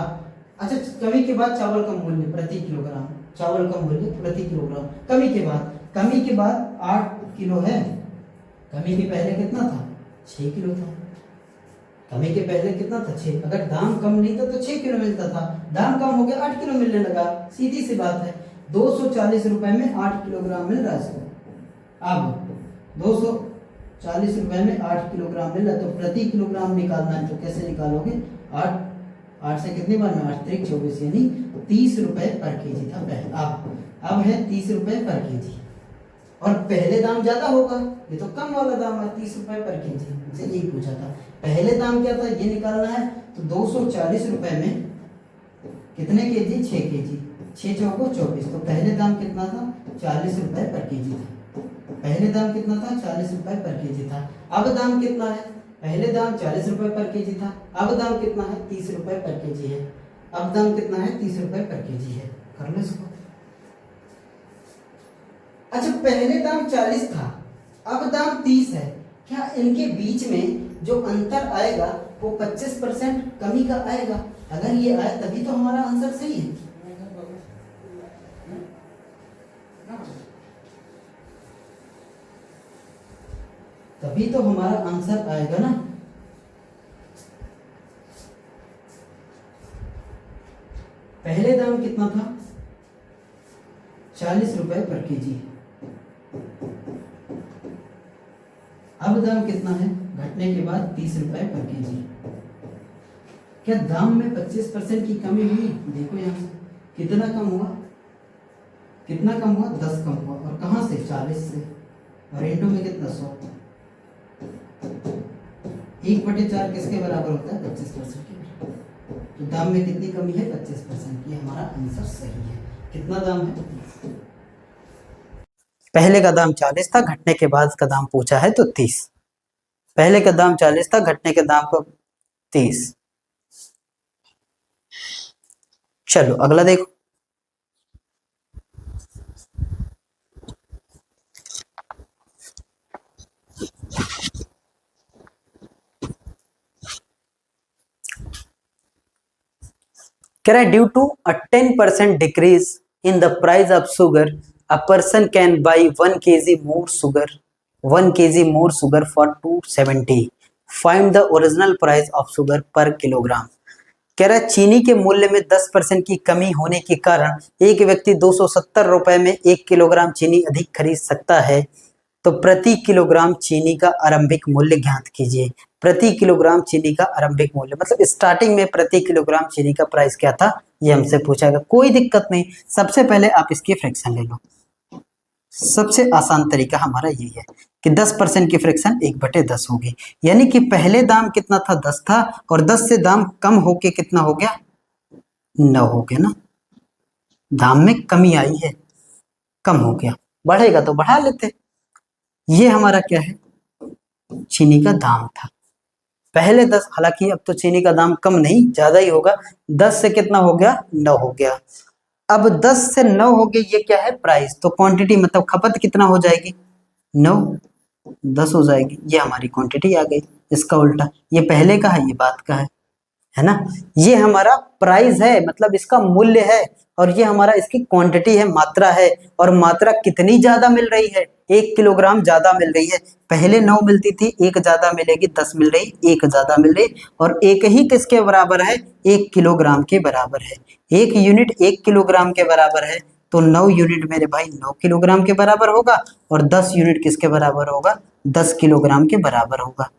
अच्छा कमी के बाद चावल का मूल्य प्रति किलोग्राम, चावल का मूल्य प्रति किलोग्राम कमी के बाद 8 किलो है, कमी के पहले कितना था 6 किलो था। कमी के पहले कितना था 6, अगर दाम कम नहीं था तो 6 किलो मिलता था, दाम कम हो गया 8 किलो मिलने लगा, सीधी सी बात है। 240 रुपए में 8 किलोग्राम मिल रहा है इसको। अब 240 रुपए में 8 किलोग्राम मिल रहा है, तो प्रति किलोग्राम निकालना है तो कैसे निकालोगे, 8 से कितनी बार में 8 त्रिक 24 यानी 30 रुपए पर केजी था पहले। अब है 30 रुपए पर केजी, और पहले दाम ज्यादा होगा, ये तो कम वाला दाम है 30 रुपए पर केजी। मुझे यही पूछा था पहले दाम क्या था ये निकालना है। तो 240 रुपए में कितने केजी 6 केजी, 6 चौको 24, तो पहले दाम कितना था 40 रुपए पर केजी था। पहले दाम कितना था 40 रुपए पर केजी था। अब दाम कितना है, पहले दाम 40 रुपए पर केजी था, अब दाम कितना है 30 रुपए पर केजी है। अब दाम कितना है 30 रुपए पर केजी है, कर लो इसको। अच्छा पहले दाम 40 था, अब दाम 30 है, क्या इनके बीच में जो अंतर आएगा वो 25% कमी का आएगा? अगर ये आए तभी तो हमारा आंसर सही है। तभी तो हमारा आंसर आएगा ना। पहले दाम कितना था 40 रुपए पर केजी, अब दाम कितना है घटने के बाद 30 रुपए पर केजी। क्या दाम में 25% की कमी हुई? देखो यहाँ से कितना कम हुआ, कितना कम हुआ 10 कम हुआ, और कहाँ से 40 से, और इंटू में कितना 100। 1/4 किसके बराबर होता है 25% के बराबर। तो दाम में कितनी कमी है 25%, ये हमारा आंसर सही है। कितना दाम है, पहले का दाम 40 था, घटने के बाद का दाम पूछा है तो 30। पहले का दाम 40 था, घटने के दाम को 30। चलो अगला देखो। कह रहा है due to a 10% decrease in the price of sugar a person can buy 1 kg more sugar, 1 kg more sugar for 270. Find the original price of sugar per kilogram. कह रहा है चीनी के मूल्य में 10% की कमी होने के कारण एक व्यक्ति 270 रुपए में 1 किलोग्राम चीनी अधिक खरीद सकता है, तो प्रति किलोग्राम चीनी का आरंभिक मूल्य ज्ञात कीजिए। प्रति किलोग्राम चीनी का आरंभिक मूल्य मतलब स्टार्टिंग में प्रति किलोग्राम चीनी का प्राइस क्या था ये हमसे पूछा गया। कोई दिक्कत नहीं, सबसे पहले आप इसकी फ्रैक्शन ले लो। सबसे आसान तरीका हमारा यही है कि 10% की फ्रैक्शन 1/10 होगी, यानी कि पहले दाम कितना था 10 था, और 10 से दाम कम होके कितना हो गया 9 हो गया ना। दाम में कमी आई है, कम हो गया, बढ़ेगा तो बढ़ा लेते। ये हमारा क्या है चीनी का दाम था पहले 10, हालांकि अब तो चीनी का दाम कम नहीं ज्यादा ही होगा। 10 से कितना हो गया 9 हो गया। अब 10 से 9 हो गई, ये क्या है प्राइस, तो क्वांटिटी मतलब खपत कितना हो जाएगी 9, 10 हो जाएगी, ये हमारी क्वांटिटी आ गई। इसका उल्टा ये पहले का है ये बाद का है ना। ये हमारा प्राइस है मतलब इसका मूल्य है, और ये हमारा इसकी क्वांटिटी है मात्रा है, और मात्रा कितनी ज्यादा मिल रही है 1 किलोग्राम ज्यादा मिल रही है। पहले 9 मिलती थी, 1 ज्यादा मिलेगी 10 मिल रही, 1 ज्यादा मिल रही, और 1 ही किसके बराबर है 1 किलोग्राम के बराबर है। 1 यूनिट 1 किलोग्राम के बराबर है, तो 9 यूनिट मेरे भाई 9 किलोग्राम के बराबर होगा, और 10 यूनिट किसके बराबर होगा 10 किलोग्राम के बराबर होगा।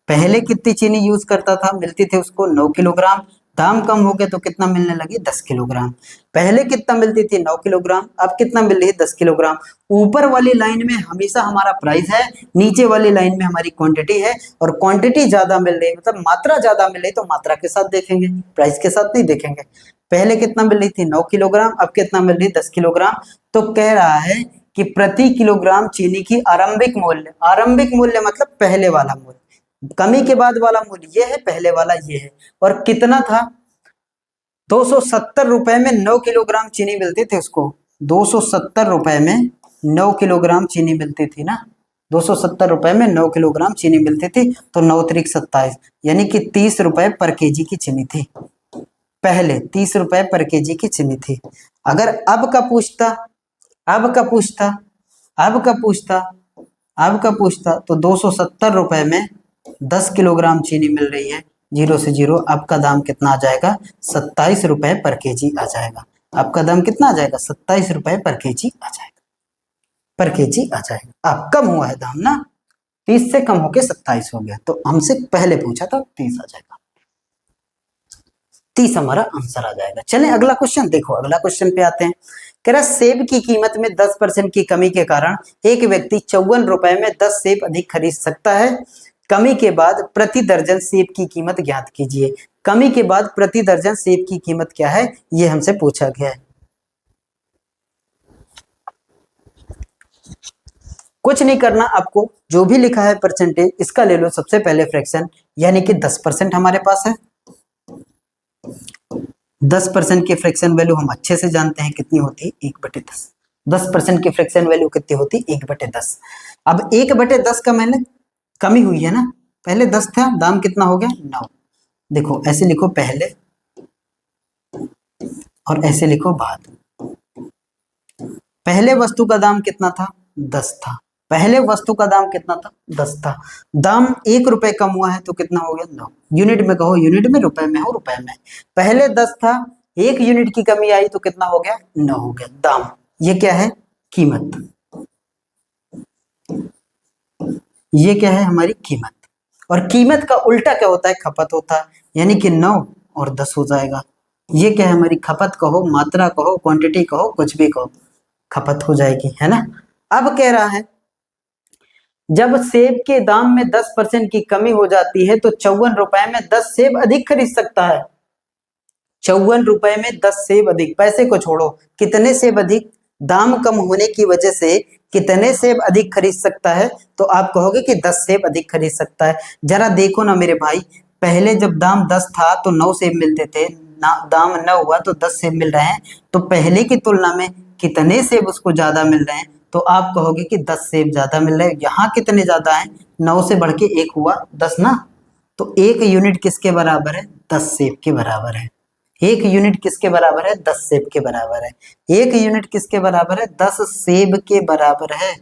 पहले कितनी चीनी यूज करता था मिलती थी उसको 9 किलोग्राम, दाम कम हो गया तो कितना मिलने लगी 10 किलोग्राम। पहले कितना मिलती थी 9 किलोग्राम, अब कितना मिल रही है 10 किलोग्राम। ऊपर वाली लाइन में हमेशा हमारा प्राइस है, नीचे वाली लाइन में हमारी क्वांटिटी है, और क्वांटिटी ज्यादा मिल रही है मतलब मात्रा ज्यादा मिल रही तो मात्रा के साथ देखेंगे, प्राइस के साथ नहीं देखेंगे। पहले कितना मिल रही थी 9 किलोग्राम, अब कितना मिल रही है 10 किलोग्राम। तो कह रहा है कि प्रति किलोग्राम चीनी की आरंभिक मूल्य मतलब पहले वाला मूल्य, कमी के बाद वाला मूल्य ये है, पहले वाला ये है, और कितना था 270 रुपए में 9 किलोग्राम चीनी मिलती थी उसको। 270 रुपए में 9 किलोग्राम चीनी मिलती थी ना, 270 रुपए में 9 किलोग्राम चीनी मिलती थी, तो 9 त्रिक 27 यानी कि 30 रुपए पर केजी की चीनी थी। पहले 30 रुपए पर केजी की चीनी थी। अगर अब का पूछता तो 270 रुपए में 10 किलोग्राम चीनी मिल रही है, 0 से 0। आपका दाम कितना आ जाएगा 27 रुपए पर केजी आ जाएगा। आपका दाम कितना आ जाएगा 27 रुपए पर केजी आ जाएगा। अब कम हुआ है दाम ना, 30 से कम होके 27 हो गया, तो हमसे पहले पूछा था 30 आ जाएगा, 30 हमारा आंसर आ जाएगा। चलें अगला क्वेश्चन देखो, अगला क्वेश्चन पे आते हैं। कह रहा सेब की कीमत में 10% की कमी के कारण एक व्यक्ति 54 रुपए में 10 सेब अधिक खरीद सकता है। कमी के बाद प्रति दर्जन सेब की कीमत ज्ञात कीजिए। कमी के बाद प्रति दर्जन सेब की कीमत क्या है, ये हमसे पूछा गया है। कुछ नहीं करना आपको, जो भी लिखा है परसेंटेज इसका ले लो सबसे पहले फ्रैक्शन, यानी कि 10% हमारे पास है। 10% की फ्रैक्शन वैल्यू हम अच्छे से जानते हैं कितनी होती है 1/10। 10% की फ्रैक्शन वैल्यू कितनी होती है 1/10। अब 1/10 का मैंने कमी हुई है ना, पहले 10 था, दाम कितना हो गया 9। देखो ऐसे लिखो पहले और ऐसे लिखो बाद। पहले वस्तु का दाम कितना था 10 था, पहले वस्तु का दाम कितना था 10 था, दाम 1 रुपए कम हुआ है तो कितना हो गया 9। यूनिट में कहो, यूनिट में, रुपए में हो रुपए में। पहले 10 था, 1 यूनिट की कमी आई तो कितना हो गया 9 हो गया दाम। ये क्या है कीमत, ये क्या है हमारी कीमत। और कीमत का उल्टा क्या होता है खपत होता है, यानी कि 9 और 10 हो जाएगा। ये क्या है हमारी खपत कहो, मात्रा कहो, क्वांटिटी कहो, कुछ भी कहो, खपत हो जाएगी, है ना। अब कह रहा है जब सेब के दाम में 10% की कमी हो जाती है तो 54 रुपए में 10 सेब अधिक खरीद सकता है। 54 रुपए में 10 सेब अधिक, पैसे को छोड़ो, कितने सेब अधिक, दाम कम होने की वजह से कितने सेब अधिक खरीद सकता है, तो आप कहोगे कि 10 सेब अधिक खरीद सकता है। जरा देखो ना मेरे भाई, पहले जब दाम 10 था तो 9 सेब मिलते थे ना, दाम 9 हुआ तो 10 सेब मिल रहे हैं, तो पहले की तुलना में कितने सेब उसको ज्यादा मिल रहे हैं, तो आप कहोगे कि 10 सेब ज्यादा मिल रहे हैं। यहाँ कितने ज्यादा हैं, 9 से बढ़ के 1 हुआ 10 ना, तो 1 यूनिट किसके बराबर है 10 सेब के बराबर है। 1 यूनिट किसके बराबर है 10 सेब के बराबर है। 1 यूनिट किसके बराबर है 10 सेब के बराबर है।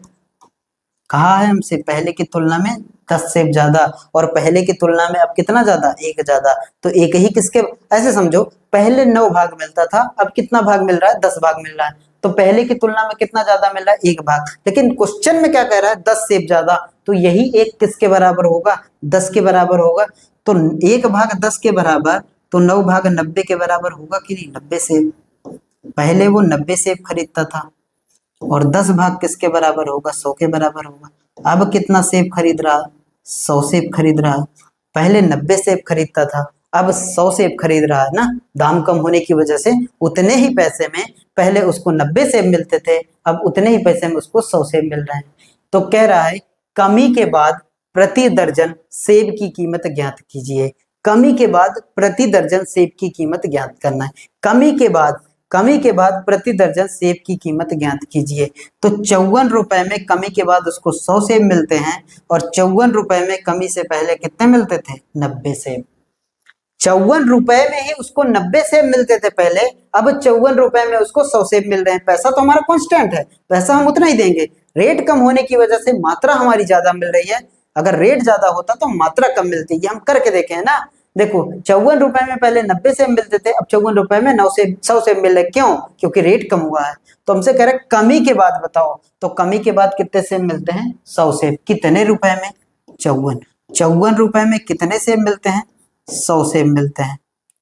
कहा है हमसे पहले की तुलना में 10 सेब ज्यादा, और पहले की तुलना में अब कितना ज्यादा 1 ज्यादा, तो 1 ही किसके, ऐसे समझो पहले 9 भाग मिलता था, अब कितना भाग मिल रहा है 10 भाग मिल रहा है, तो पहले की तुलना में कितना ज्यादा मिल रहा है 1 भाग। लेकिन क्वेश्चन में क्या कह रहा है 10 सेब ज्यादा, तो यही 1 किसके बराबर होगा 10 के बराबर होगा। तो 1 भाग 10 के बराबर, तो 9 भाग 90 के बराबर होगा कि नहीं 90 सेब। पहले वो 90 सेब खरीदता था, और 10 भाग किसके बराबर होगा 100 के बराबर होगा। अब कितना सेब खरीद रहा 100 सेब खरीद रहा। पहले 90 सेब खरीदता था, अब 100 सेब खरीद रहा है ना, दाम कम होने की वजह से उतने ही पैसे में, पहले उसको 90 सेब मिलते थे, अब उतने ही पैसे में उसको 100 सेब मिल रहे हैं। तो कह रहा है कमी के बाद प्रति दर्जन सेब की कीमत ज्ञात कीजिए। कमी के बाद प्रति दर्जन सेब की कीमत ज्ञात करना है। कमी के बाद प्रति दर्जन सेब की कीमत ज्ञात कीजिए। तो 54 रुपए में कमी के बाद उसको 100 सेब मिलते हैं, और 54 रुपए में कमी से पहले कितने मिलते थे 90 सेब। 54 रुपए में ही उसको 90 सेब मिलते थे पहले, अब 54 रुपए में उसको 100 सेब मिल रहे हैं। पैसा तो हमारा कांस्टेंट है, पैसा हम उतना ही देंगे, रेट कम होने की वजह से मात्रा हमारी ज्यादा मिल रही है। अगर रेट ज्यादा होता तो मात्रा कम मिलती, ये हम करके देखे है ना। देखो 54 रुपए में पहले 90 सेब मिलते थे, अब 54 रुपए में 100 सेब मिल रहे, क्यों, क्योंकि रेट कम हुआ है। तो हमसे कह रहे कमी के बाद बताओ, तो कमी के बाद कितने सेब मिलते हैं 100 सेब। कितने रुपए में 54 रुपए में कितने सेब मिलते हैं 100 सेब मिलते हैं।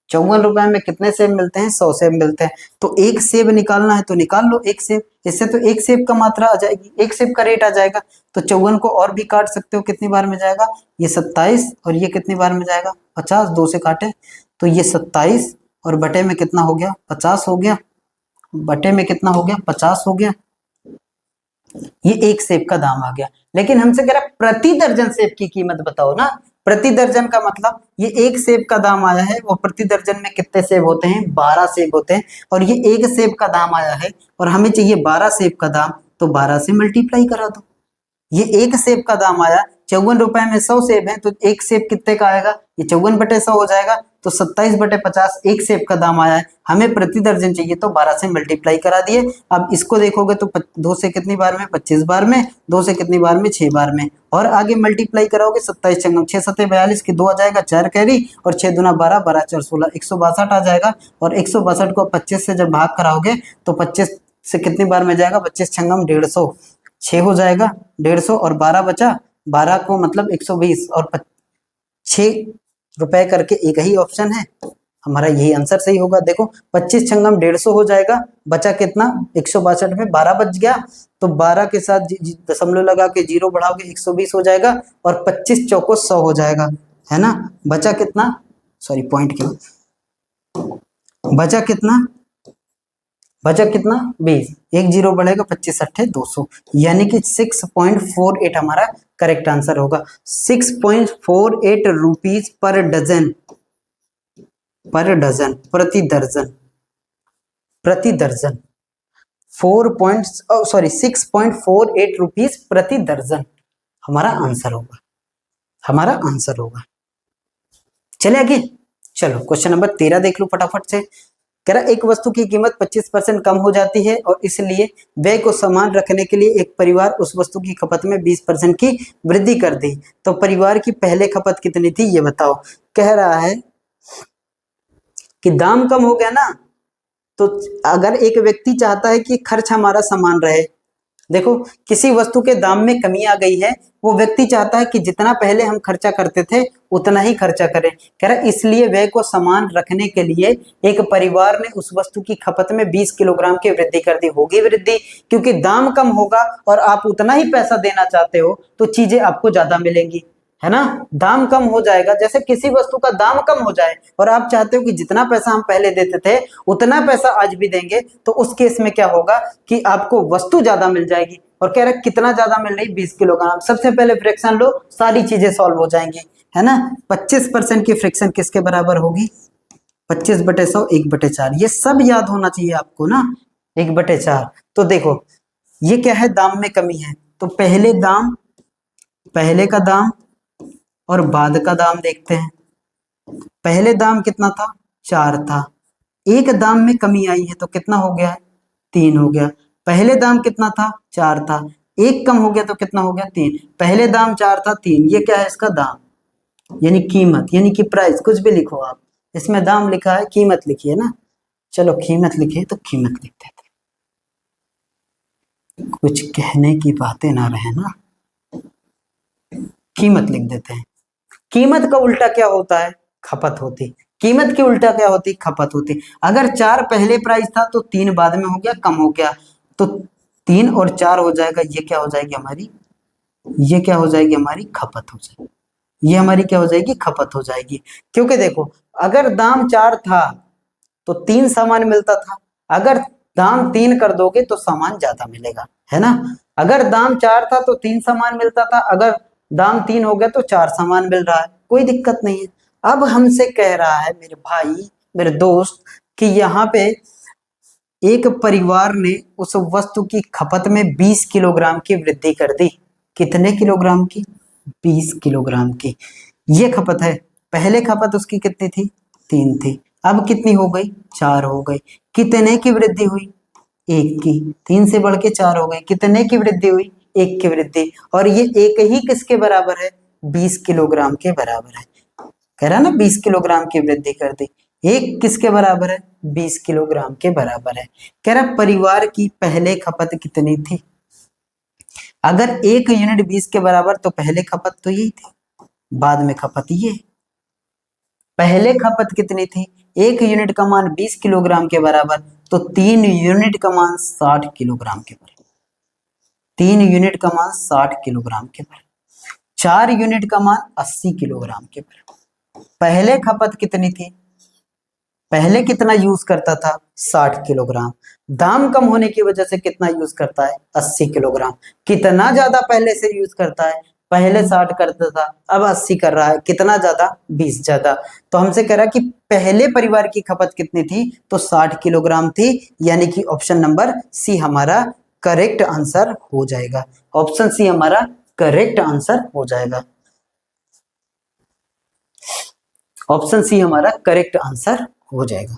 ₹54 में कितने सेब मिलते हैं? 100 सेब मिलते हैं। तो एक सेब निकालना है तो निकाल लो एक सेब, इससे तो एक सेब का मात्रा आ जाएगी, एक सेब का रेट आ जाएगा। तो 54 को और भी काट सकते हो, कितनी बार में जाएगा? ये 27 और ये कितनी बार में जाएगा? 50, 2 से काटे तो ये 27 और बटे में कितना हो गया? 50 हो गया, बटे में कितना हो गया? 50 हो गया। ये एक सेब का दाम आ गया। लेकिन हमसे कह रहा प्रति दर्जन सेब की कीमत बताओ ना। प्रति दर्जन का मतलब ये एक सेब का दाम आया है और प्रति दर्जन में कितने सेब होते हैं? 12 सेब होते हैं। और ये एक सेब का दाम आया है और हमें चाहिए 12 सेब का दाम, तो 12 से मल्टीप्लाई करा दो। ये एक सेब का दाम आया, ₹54 में 100 सेब है, तो एक सेब कितने का आएगा? ये 54/100 हो जाएगा। तो 27/50 एक सेब का दाम आया है, हमें प्रति दर्जन चाहिए तो 12 से मल्टीप्लाई करा दिए। अब इसको देखोगे तो 2 से कितनी बार में? 25 बार में, 2 से कितनी बार में? 6 बार में। और आगे मल्टीप्लाई कराओगे 27 छंगम 6 7 42 की 2 आ जाएगा, 4 कैरी और 6 दूना 12, 12 4 16, 162 आ जाएगा। और 162 को 25 से जब भाग कराओगे तो 25 से कितनी बार में जाएगा? 25 छंगम 150, 6 हो जाएगा 150 और 12 बचा, 12 को मतलब 120 और 6 रुपए करके एक ही ऑप्शन है, हमारा यही आंसर सही होगा। देखो 25 छंगम 150 हो जाएगा, बचा कितना? 162 में 12 बच गया, तो 12 के साथ दशमलव लगा के 0 बढ़ाओगे 120 हो जाएगा और 25 चौको 100 हो जाएगा, है ना। बचा कितना? सॉरी पॉइंट क्यों, बचा कितना? बचा कितना? 20, एक 0 बढ़ेगा 25 अट्ठे 200, यानी कि 6.48 हमारा करेक्ट आंसर होगा। 6.48 रुपीज पर डजन, पर डजन, प्रति दर्जन, प्रति दर्जन 6.48 रुपीज प्रति दर्जन हमारा आंसर होगा, हमारा आंसर होगा। चले आगे, चलो क्वेश्चन नंबर 13 देख लो फटाफट से। कह रहा एक वस्तु की कीमत 25% कम हो जाती है और इसलिए व्यय को समान रखने के लिए एक परिवार उस वस्तु की खपत में 20% की वृद्धि कर दी। तो परिवार की पहले खपत कितनी थी ये बताओ। कह रहा है कि दाम कम हो गया ना, तो अगर एक व्यक्ति चाहता है कि खर्च हमारा समान रहे, देखो किसी वस्तु के दाम में कमी आ गई है, वो व्यक्ति चाहता है कि जितना पहले हम खर्चा करते थे उतना ही खर्चा करें। कह रहा इसलिए व्यय को समान रखने के लिए एक परिवार ने उस वस्तु की खपत में 20 किलोग्राम की वृद्धि कर दी। होगी वृद्धि क्योंकि दाम कम होगा और आप उतना ही पैसा देना चाहते हो तो चीजें आपको ज्यादा मिलेंगी, है ना। दाम कम हो जाएगा, जैसे किसी वस्तु का दाम कम हो जाए और आप चाहते हो कि जितना पैसा हम पहले देते थे उतना पैसा आज भी देंगे, तो उस केस में क्या होगा कि आपको वस्तु ज्यादा मिल जाएगी। और कह रहा कितना ज्यादा मिल रही? 20 किलोग्राम। सबसे पहले फ्रैक्शन लो, सारी चीजें सॉल्व हो जाएंगी, है ना। 25% की फ्रैक्शन किसके बराबर होगी? 25/100 1/4। ये सब याद होना चाहिए आपको ना, 1/4। तो देखो ये क्या है? दाम में कमी है, तो पहले दाम, पहले का दाम और बाद का दाम देखते हैं। पहले दाम कितना था? 4 था, एक दाम में कमी आई है तो कितना हो गया है? 3 हो गया। पहले दाम कितना था? 4 था, एक कम हो गया तो कितना हो गया? 3। पहले दाम 4 था, 3, ये क्या है? इसका दाम, यानी कीमत, यानी कि प्राइस, कुछ भी लिखो आप, इसमें दाम लिखा है, कीमत लिखिए ना। चलो कीमत लिखिए तो कीमत लिखते थे, कुछ कहने की बातें ना रहे ना, कीमत लिख देते हैं। कीमत का उल्टा क्या होता है? खपत होती। कीमत की उल्टा क्या होती? खपत होती। अगर 4 पहले प्राइस था तो 3 बाद में हो गया, कम हो गया, तो 3 और 4 हो जाएगा, ये क्या हो जाएगी हमारी? ये क्या हो जाएगी हमारी? खपत हो जाएगी। ये हमारी क्या हो जाएगी? खपत हो जाएगी। क्योंकि देखो अगर दाम 4 था तो 3 सामान मिलता था, अगर दाम 3 कर दोगे तो सामान ज्यादा मिलेगा, है ना। अगर दाम 4 था तो 3 सामान मिलता था, अगर दाम 3 हो गया तो 4 सामान मिल रहा है, कोई दिक्कत नहीं है। अब हमसे कह रहा है मेरे भाई, मेरे दोस्त, कि यहाँ पे एक परिवार ने उस वस्तु की खपत में 20 किलोग्राम की वृद्धि कर दी। कितने किलोग्राम की? 20 किलोग्राम की। ये खपत है। पहले खपत उसकी कितनी थी? 3 थी, अब कितनी हो गई? 4 हो गई। कितने की वृद्धि हुई? 1 की। 3 से बढ़ के 4 हो गई। कितने की वृद्धि हुई? 1 की वृद्धि। और ये एक ही किसके बराबर है? 20 किलोग्राम के बराबर है। कह रहा ना 20 किलोग्राम की वृद्धि कर दी। एक किसके बराबर है? 20 किलोग्राम के बराबर है। कह रहा परिवार की पहले खपत कितनी थी? अगर 1 यूनिट 20 के बराबर तो पहले खपत तो यही थी, बाद में खपत ये। पहले खपत कितनी थी? 1 यूनिट का मान 20 किलोग्राम के बराबर, तो 3 यूनिट का मान 60 किलोग्राम के बराबर, 3 यूनिट का मान 60 किलोग्राम के बराबर, 4 यूनिट का मान 80 किलोग्राम के बराबर। पहले खपत कितनी थी, पहले कितना यूज करता था, 60 किलोग्राम। दाम कम होने की वजह से कितना यूज करता है, 80 किलोग्राम। कितना ज्यादा पहले से यूज करता है, पहले 60 करता था, अब 80 कर रहा है, कितना ज्यादा, 20 ज्यादा। तो हमसे कह रहा है कि पहले परिवार की खपत कितनी थी, तो 60 किलोग्राम थी, यानी कि ऑप्शन नंबर सी हमारा करेक्ट आंसर हो जाएगा। ऑप्शन सी हमारा करेक्ट आंसर हो जाएगा। ऑप्शन सी हमारा करेक्ट आंसर हो जाएगा।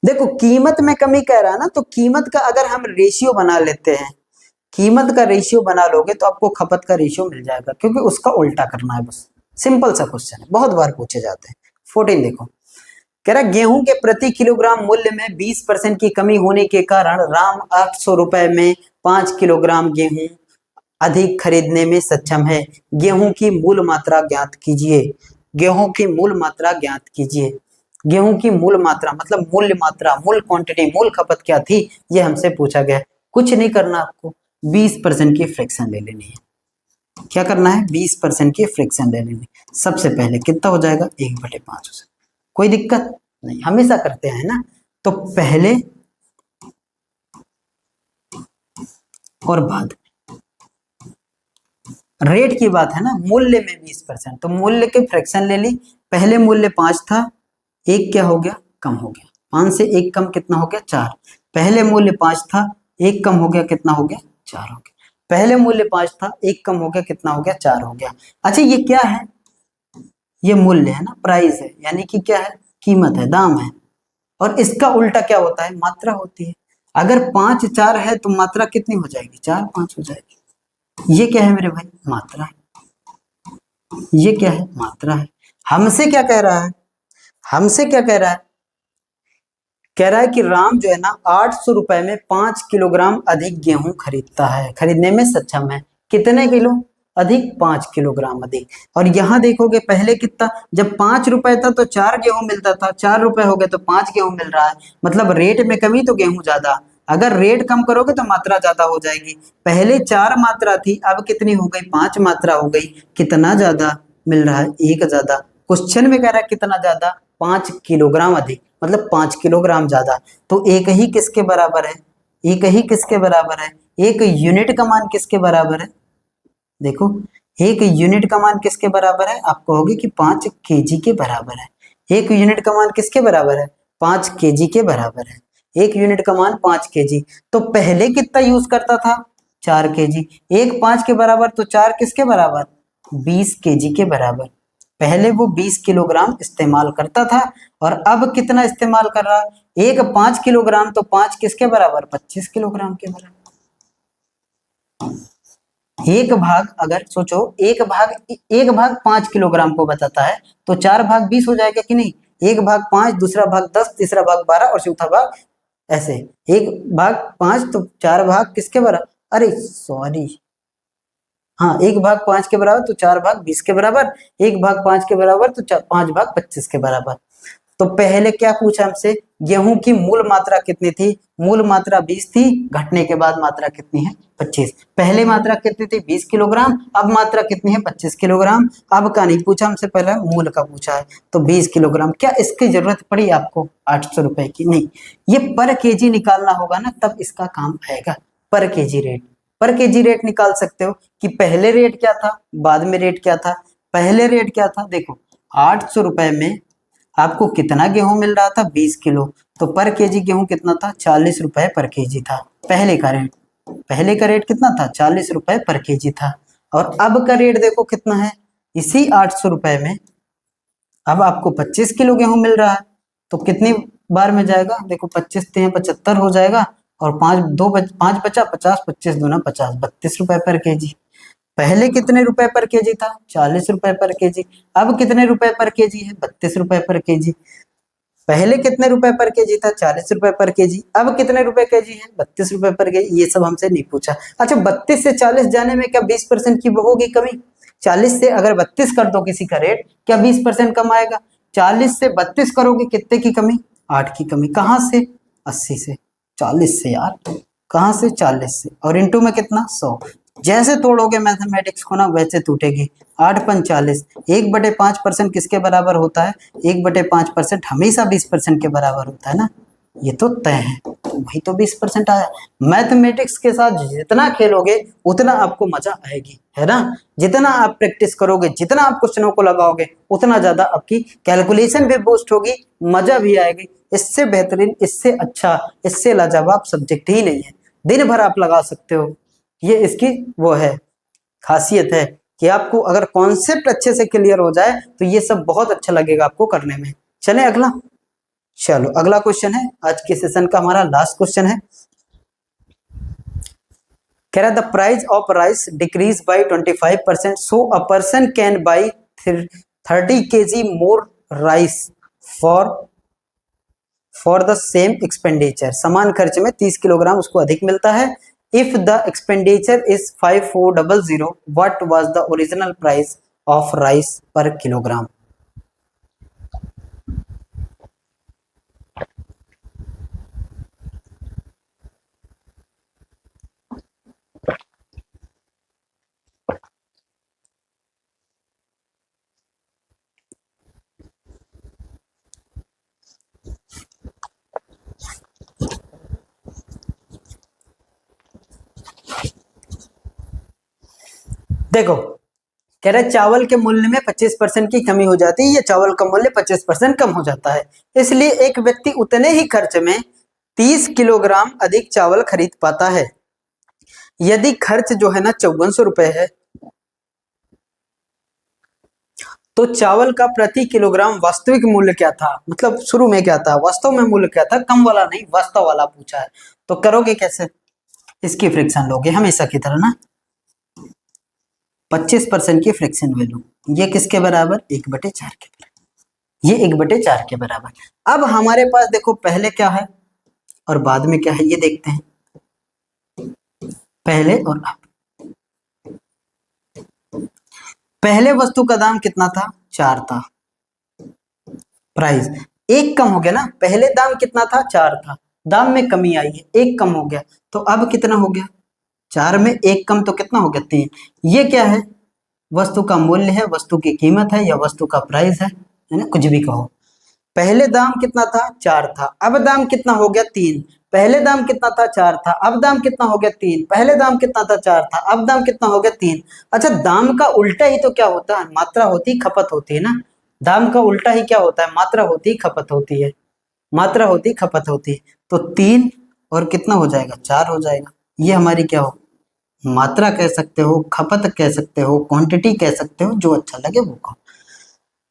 देखो कीमत में कमी कह रहा है ना, तो कीमत का अगर हम रेशियो बना लेते हैं, कीमत का रेशियो बना लोगे तो आपको खपत का रेशियो मिल जाएगा, क्योंकि उसका उल्टा करना है बस। सिंपल सा क्वेश्चन है, बहुत बार पूछे जाते हैं। 14 देखो, कह रहा गेहूं के प्रति किलोग्राम मूल्य में 20% की कमी होने के कारण राम 800 रुपए में 5 किलोग्राम गेहूं अधिक खरीदने में सक्षम है। गेहूं की मूल मात्रा ज्ञात कीजिए। गेहूं की मूल मात्रा ज्ञात कीजिए। गेहूं की मूल मात्रा मतलब मूल्य मात्रा, मूल क्वांटिटी, मूल खपत क्या थी, ये हमसे पूछा गया। कुछ नहीं करना आपको, 20% की फ्रैक्शन ले लेनी है। क्या करना है, 20% की फ्रैक्शन ले लेनी। सबसे पहले कितना हो जाएगा, 1/5 हो जाएगा। कोई दिक्कत नहीं, हमेशा करते हैं ना। तो पहले और बाद, रेट की बात है ना, मूल्य में 20%, तो मूल्य के फ्रैक्शन ले ली। पहले मूल्य 5 था, एक क्या हो गया, कम हो गया। 5 से 1 कम कितना हो गया, 4। पहले मूल्य 5 था, 1 कम हो गया, कितना हो गया, 4 हो गया। पहले मूल्य 5 था, 1 कम हो गया, कितना हो गया, 4 हो गया। अच्छा ये क्या है, ये मूल्य है ना, प्राइस है, यानी कि क्या है, कीमत है, दाम है। और इसका उल्टा क्या होता है, मात्रा होती है। अगर 5 4 है तो मात्रा कितनी हो जाएगी, 4 5 हो जाएगी। ये क्या है मेरे भाई, मात्रा है। ये क्या है, मात्रा है। हमसे क्या कह रहा है, हमसे क्या कह रहा है, कह रहा है कि राम जो है ना 800 रुपए में 5 किलोग्राम अधिक गेहूं खरीदता है, खरीदने में सक्षम है। कितने किलो अधिक, 5 किलोग्राम अधिक। और यहां देखोगे पहले कितना, जब 5 रुपए था तो 4 गेहूं मिलता था, 4 रुपए हो गए तो 5 गेहूं मिल रहा है। मतलब रेट में कमी तो गेहूं ज्यादा। अगर रेट कम करोगे तो मात्रा ज्यादा हो जाएगी। पहले 4 मात्रा थी, अब कितनी हो गई, 5 मात्रा हो गई। कितना ज्यादा मिल रहा है, 1 ज्यादा। क्वेश्चन में कह रहा है कितना ज्यादा, 5 किलोग्राम अधिक, मतलब 5 किलोग्राम ज्यादा। तो एक ही किसके बराबर है, एक ही किसके बराबर है, एक यूनिट का मान किसके बराबर है। देखो एक यूनिट का मान किसके बराबर है, आप कहोगे कि 5 केजी के बराबर है। एक यूनिट का मान किसके बराबर है, 5 केजी के बराबर है। एक यूनिट का मान 5 केजी। तो पहले कितना यूज करता था, 4 केजी। एक 5 के बराबर तो 4 किसके बराबर, 20 केजी के बराबर। पहले वो 20 किलोग्राम इस्तेमाल करता था, और अब कितना इस्तेमाल कर रहा है, एक 5 किलोग्राम, तो 5 किसके बराबर, 25 किलोग्राम के बराबर। एक भाग, अगर सोचो एक भाग 5 किलोग्राम को बताता है, तो 4 भाग 20 हो जाएगा कि नहीं। एक भाग 5, दूसरा भाग 10, तीसरा भाग 12 और चौथा भाग ऐसे। एक भाग 5 तो 4 भाग किसके बराबर, अरे सॉरी, हाँ, एक भाग 5 के बराबर तो 4 भाग 20 के बराबर। एक भाग 5 के बराबर तो 5 भाग 25 के बराबर। तो पहले क्या पूछा हमसे, गेहूं की मूल मात्रा कितनी थी, मूल मात्रा 20 थी, घटने के बाद मात्रा कितनी है, 25। पहले मात्रा कितनी थी, 20 किलोग्राम, अब मात्रा कितनी है, 25 किलोग्राम। अब का नहीं पूछा हमसे, पहले मूल का पूछा है, तो 20 किलोग्राम। क्या इसकी जरूरत पड़ी आपको 800 रुपए की, नहीं। ये पर केजी निकालना होगा ना, तब इसका काम आएगा। पर केजी रेट, पर केजी रेट निकाल सकते हो कि पहले रेट क्या था, बाद में रेट क्या था। पहले रेट क्या था, देखो 800 रुपए में आपको कितना गेहूं मिल रहा था, 20 किलो। तो पर केजी गेहूं कितना था, 40 रुपए पर केजी था। पहले का रेट, पहले का रेट कितना था, 40 रुपए पर केजी था। और अब का रेट देखो कितना है, इसी 800 रुपए में अब आपको 25 किलो गेहूं मिल रहा है। तो कितनी बार में जाएगा, देखो 25 3 75 हो जाएगा, और 5 2 5 बचा 50, 25 दूना 50, 32 रुपए पर केजी। पहले कितने रुपए पर केजी था, 40 रुपए पर केजी। अब कितने रुपए पर केजी है, 32 रुपए पर केजी। पहले कितने रुपए पर केजी था? 40 रुपए पर केजी। अब कितने रुपए केजी है? 32 रुपए पर केजी। ये सब हमसे नहीं पूछा। अच्छा, 32 से 40 जाने में क्या 20% की वो होगी कमी? 40 से अगर 32 कर दो किसी का रेट, क्या 20% कम आएगा? 40 से 32 करोगे, कितने की कमी? 8 की कमी। कहां से? 80 से। 40 से यार, कहां से? 40 से। और इंटू में कितना? 100। जैसे तोड़ोगे मैथमेटिक्स को ना, वैसे टूटेगी। 8×5 = 40। 1/5% किसके बराबर होता है? 1/5% हमेशा 20% के बराबर होता है ना, ये तो तय है। वही तो 20% आया। मैथमेटिक्स के साथ जितना खेलोगे उतना आपको मजा आएगी, है ना। जितना आप प्रैक्टिस करोगे, जितना आप क्वेश्चनों को लगाओगे, उतना ज्यादा आपकी कैलकुलेशन भी बूस्ट होगी, मजा भी आएगी। इससे बेहतरीन, इससे अच्छा, इससे लाजवाब सब्जेक्ट ही नहीं है। दिन भर आप लगा सकते हो। ये इसकी वो है, खासियत है कि आपको अगर कॉन्सेप्ट अच्छे से क्लियर हो जाए तो ये सब बहुत अच्छा लगेगा आपको करने में। चले अगला। चलो अगला क्वेश्चन है, आज के सेशन का हमारा लास्ट क्वेश्चन है। कह रहा the price of rice decrease by 25%, so a person can buy 30 kg more rice for the same expenditure. समान खर्च में 30 किलोग्राम उसको अधिक मिलता है। If the expenditure is 5400, what was the original price of rice पर किलोग्राम? देखो, कह रहे चावल के मूल्य में 25% की कमी हो जाती है, या चावल का मूल्य 25% कम हो जाता है। इसलिए एक व्यक्ति उतने ही खर्च में 30 किलोग्राम अधिक चावल खरीद पाता है। यदि खर्च जो है ना 5400 रुपए है, तो चावल का प्रति किलोग्राम वास्तविक मूल्य क्या था? मतलब शुरू में क्या था, वास्तव में मूल्य क्या था? कम वाला नहीं, वास्तव वाला पूछा है। तो करोगे कैसे? इसकी फ्रिक्शन लोगे हमेशा की तरह ना, 25% की फ्रिक्शन वैल्यू। ये किसके बराबर? 1/4 के बराबर। ये 1/4 के बराबर। अब हमारे पास देखो पहले क्या है और बाद में क्या है, ये देखते हैं। पहले और अब। पहले वस्तु का दाम कितना था? 4 था। प्राइस एक कम हो गया ना, पहले दाम कितना था? 4 था। दाम में कमी आई है, एक कम हो गया। तो अब कितना हो गया? 4 में एक कम तो कितना हो गया? 3। ये क्या है? वस्तु का मूल्य है, वस्तु की कीमत है, या वस्तु का प्राइस है ना, कुछ भी कहो। पहले दाम कितना था? 4 था। अब दाम कितना हो गया? 3। पहले दाम कितना था? 4 था। अब दाम कितना हो गया? 3। पहले दाम कितना था? 4 था। अब दाम कितना हो गया? 3। अच्छा, दाम का उल्टा ही तो क्या होता है? मात्रा होती, खपत होती है ना। दाम का उल्टा ही क्या होता है? मात्रा होती, खपत होती है। मात्रा होती, खपत होती है। तो 3 और कितना हो जाएगा? 4 हो जाएगा। ये हमारी क्या हो? मात्रा कह सकते हो, खपत कह सकते हो, क्वांटिटी कह सकते हो, जो अच्छा लगे वो कहो।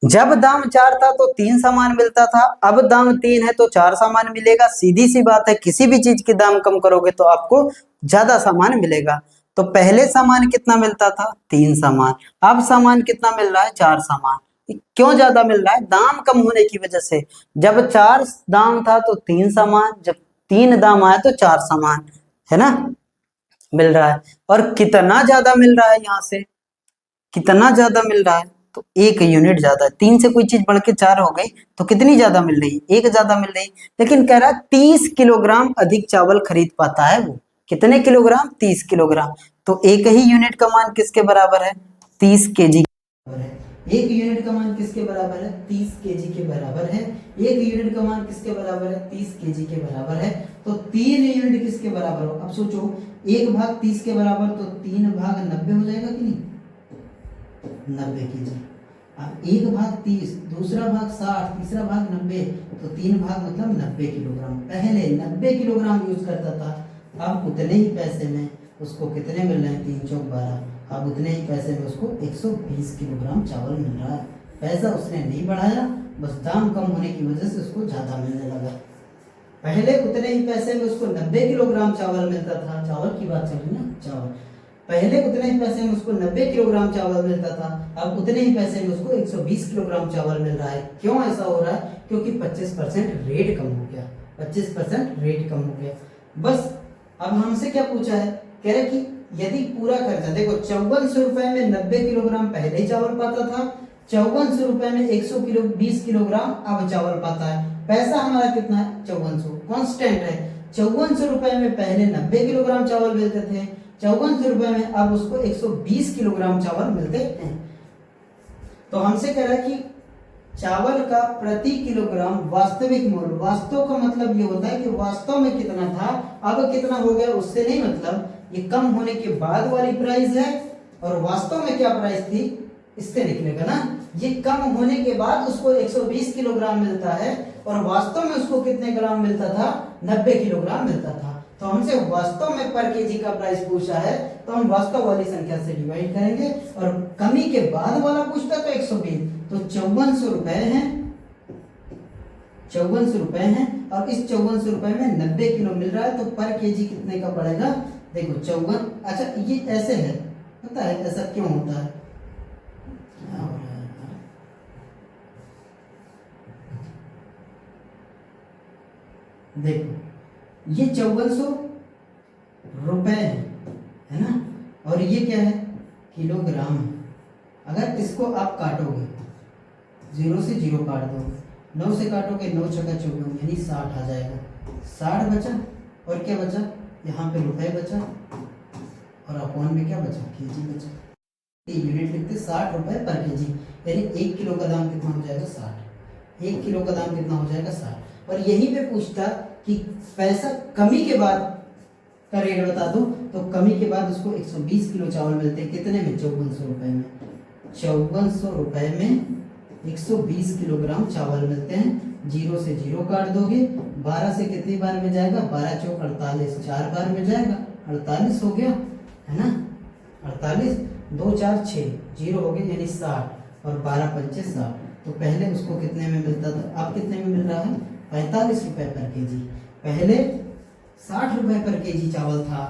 जब दाम 4 था तो 3 सामान मिलता था, अब दाम 3 है तो 4 सामान मिलेगा। सीधी सी बात है, किसी भी चीज के दाम कम करोगे तो आपको ज्यादा सामान मिलेगा। तो पहले सामान कितना मिलता था? 3 सामान। अब सामान कितना मिल रहा है? 4 सामान। क्यों ज्यादा मिल रहा है? दाम कम होने की वजह से। जब 4 दाम था तो 3 सामान, जब 3 दाम आया तो 4 सामान, है ना, मिल रहा है। और कितना ज्यादा मिल रहा है? यहाँ से कितना ज्यादा मिल रहा है? तो 1 यूनिट ज्यादा है। 3 से कोई चीज बढ़ के 4 हो गई तो कितनी ज्यादा मिल रही है? 1 ज्यादा मिल रही। लेकिन कह रहा है 30 किलोग्राम अधिक चावल खरीद पाता है वो। कितने किलोग्राम? 30 किलोग्राम। तो 1 ही यूनिट का मान किसके बराबर है? 30 केजी के बराबर है। 1 यूनिट का मान किसके बराबर है? 30 केजी के बराबर है। 1 यूनिट का मान किसके बराबर है? 30 केजी के बराबर है। तो 3 यूनिट किसके बराबर हो? अब सोचो, 1/30 के बराबर तो 3/90 हो जाएगा कि नहीं? 90 केजी। अब 1/30, दूसरा भाग 60, तीसरा भाग 90, तो 3 भाग मतलब 90 किलोग्राम। पहले 90 किलोग्राम यूज करता था, अब उतने ही पैसे में उसको कितने मिल रहे हैं? 3 चौक 12। अब उतने ही पैसे में उसको 120 किलोग्राम चावल मिल रहा है। पैसा उसने नहीं बढ़ाया, बस दाम कम होने की वजह से उसको ज्यादा मिलने लगा। पहले उतने ही पैसे में उसको 90 किलोग्राम चावल मिलता था। चावल की बात चल रही ना, चावल। पहले उतने ही पैसे में उसको 90 किलोग्राम चावल मिलता था, अब उतने ही पैसे में उसको 120 किलोग्राम चावल मिल रहा है। क्यों ऐसा हो रहा है? क्योंकि 25% रेट कम हो गया, 25% रेट कम हो गया। बस अब हमसे क्या पूछा है, कह रहे कि यदि पूरा खर्चा, देखो 5400 रुपए में 90 किलोग्राम पहले चावल पाता था, 5400 रुपए में 120 किलोग्राम अब चावल पाता है। पैसा हमारा कितना है? 5400 कांस्टेंट है। 5400 रुपए में पहले 90 किलोग्राम चावल मिलते थे, 5400 रुपए में अब उसको 120 किलोग्राम चावल मिलते हैं। तो हमसे कह रहा है कि चावल का प्रति किलोग्राम वास्तविक मूल्य, वास्तव का मतलब ये होता है कि वास्तव में कितना था अब कितना हो गया, उससे नहीं मतलब, ये कम होने के बाद वाली प्राइस है और वास्तव में क्या प्राइस थी इससे निकलेगा ना। ये कम होने के बाद उसको 120 किलोग्राम मिलता है और वास्तव में उसको कितने ग्राम मिलता था? 90 किलोग्राम मिलता था। तो हमसे वास्तव में पर केजी का प्राइस पूछा है तो हम वास्तव वाली संख्या से डिवाइड करेंगे, और कमी के बाद वाला पूछता तो 120, तो 5400 रुपए हैं, 5400 रुपए हैं। और इस 5400 रुपए में 90 किलो मिल रहा है, तो पर केजी कितने का पड़ेगा? देखो 54, अच्छा ये ऐसे है, पता है ऐसा क्यों होता है? देखो ये 5400 रुपए है ना, और ये क्या है? किलोग्राम है। अगर इसको आप काटोगे, 0 से 0 काट दोगे, 9 से काटोगे, 9 छक्का 54 यानी 60 आ जाएगा। 60 बचा, और क्या बचा? यहाँ पे रुपए बचा, और अपॉन में क्या बचा? केजी बचा। यूनिट लिखते 60 रुपए पर केजी, यानी 1 किलो का दाम कितना हो जाएगा? 60। 1 किलो का दाम कितना हो जाएगा? 60। और यहीं पे पूछता कि पैसा कमी के बाद का रेट बता दो, तो कमी के बाद उसको 120 किलो चावल मिलते हैं। कितने में? 5400 रुपए में। 5400 रुपए में 120 किलोग्राम चावल मिलते हैं। 0 से 0 काट दोगे, 12 से कितनी बार में जाएगा? 12 चौक 48, 4 बार में जाएगा, 48 हो गया है ना। 48, 2 4 6, 0 हो गए यानी 60, और 12 पंचे 60। तो पहले उसको कितने में मिलता था, अब कितने में मिल रहा है? 45 रुपए पर केजी। पहले 60 रुपए पर केजी चावल था,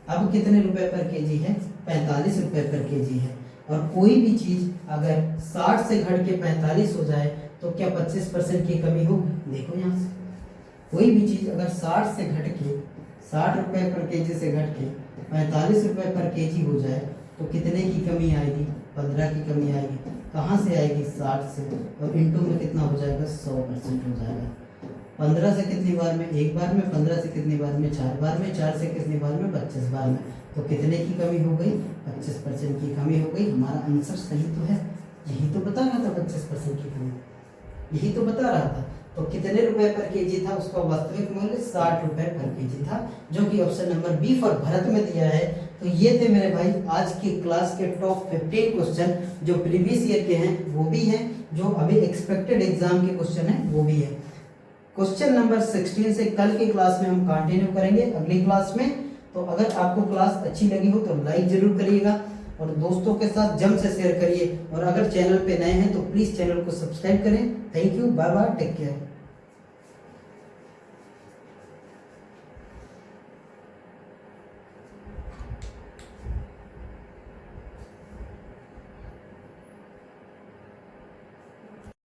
अब कितने रुपए पर केजी है? 45 रुपए पर केजी है। और कोई भी चीज अगर 60 से घट के 45 हो जाए तो क्या 25% की कमी होगी? देखो यहाँ से, कोई भी चीज अगर 60 से घट के, 60 रुपए पर केजी से घट के 45 रुपए पर केजी हो जाए तो कितने की कमी आएगी? 15 की कमी आएगी। कहाँ से आएगी? 60 से, और इंटू में कितना हो जाएगा? 100% हो जाएगा। 15 से कितनी बार में? 1 बार में। 15 से कितनी बार में? 4 बार में। 4 से कितनी बार में? 25 बार में। तो कितने की कमी हो गई? 25% की कमी हो गई। हमारा आंसर सही तो है, यही तो बता रहा था 25% की कमी, यही तो बता रहा था। तो कितने रुपए पर केजी था उसका वास्तविक मूल्य? 60 रुपए पर केजी था, जो कि option number B for Bharat में दिया है। तो ये थे मेरे भाई आज की क्लास के टॉप 15 क्वेश्चन, जो प्रीवियस ईयर के हैं वो भी हैं, जो अभी एक्सपेक्टेड एग्जाम के क्वेश्चन हैं वो भी है। क्वेश्चन नंबर 16 से कल की क्लास में हम कंटिन्यू करेंगे अगली क्लास में। तो अगर आपको क्लास अच्छी लगी हो तो लाइक जरूर करिएगा, और दोस्तों के साथ जम से शेयर करिए, और अगर चैनल पे नए हैं तो प्लीज चैनल को सब्सक्राइब करें। Thank you, bye bye, take care.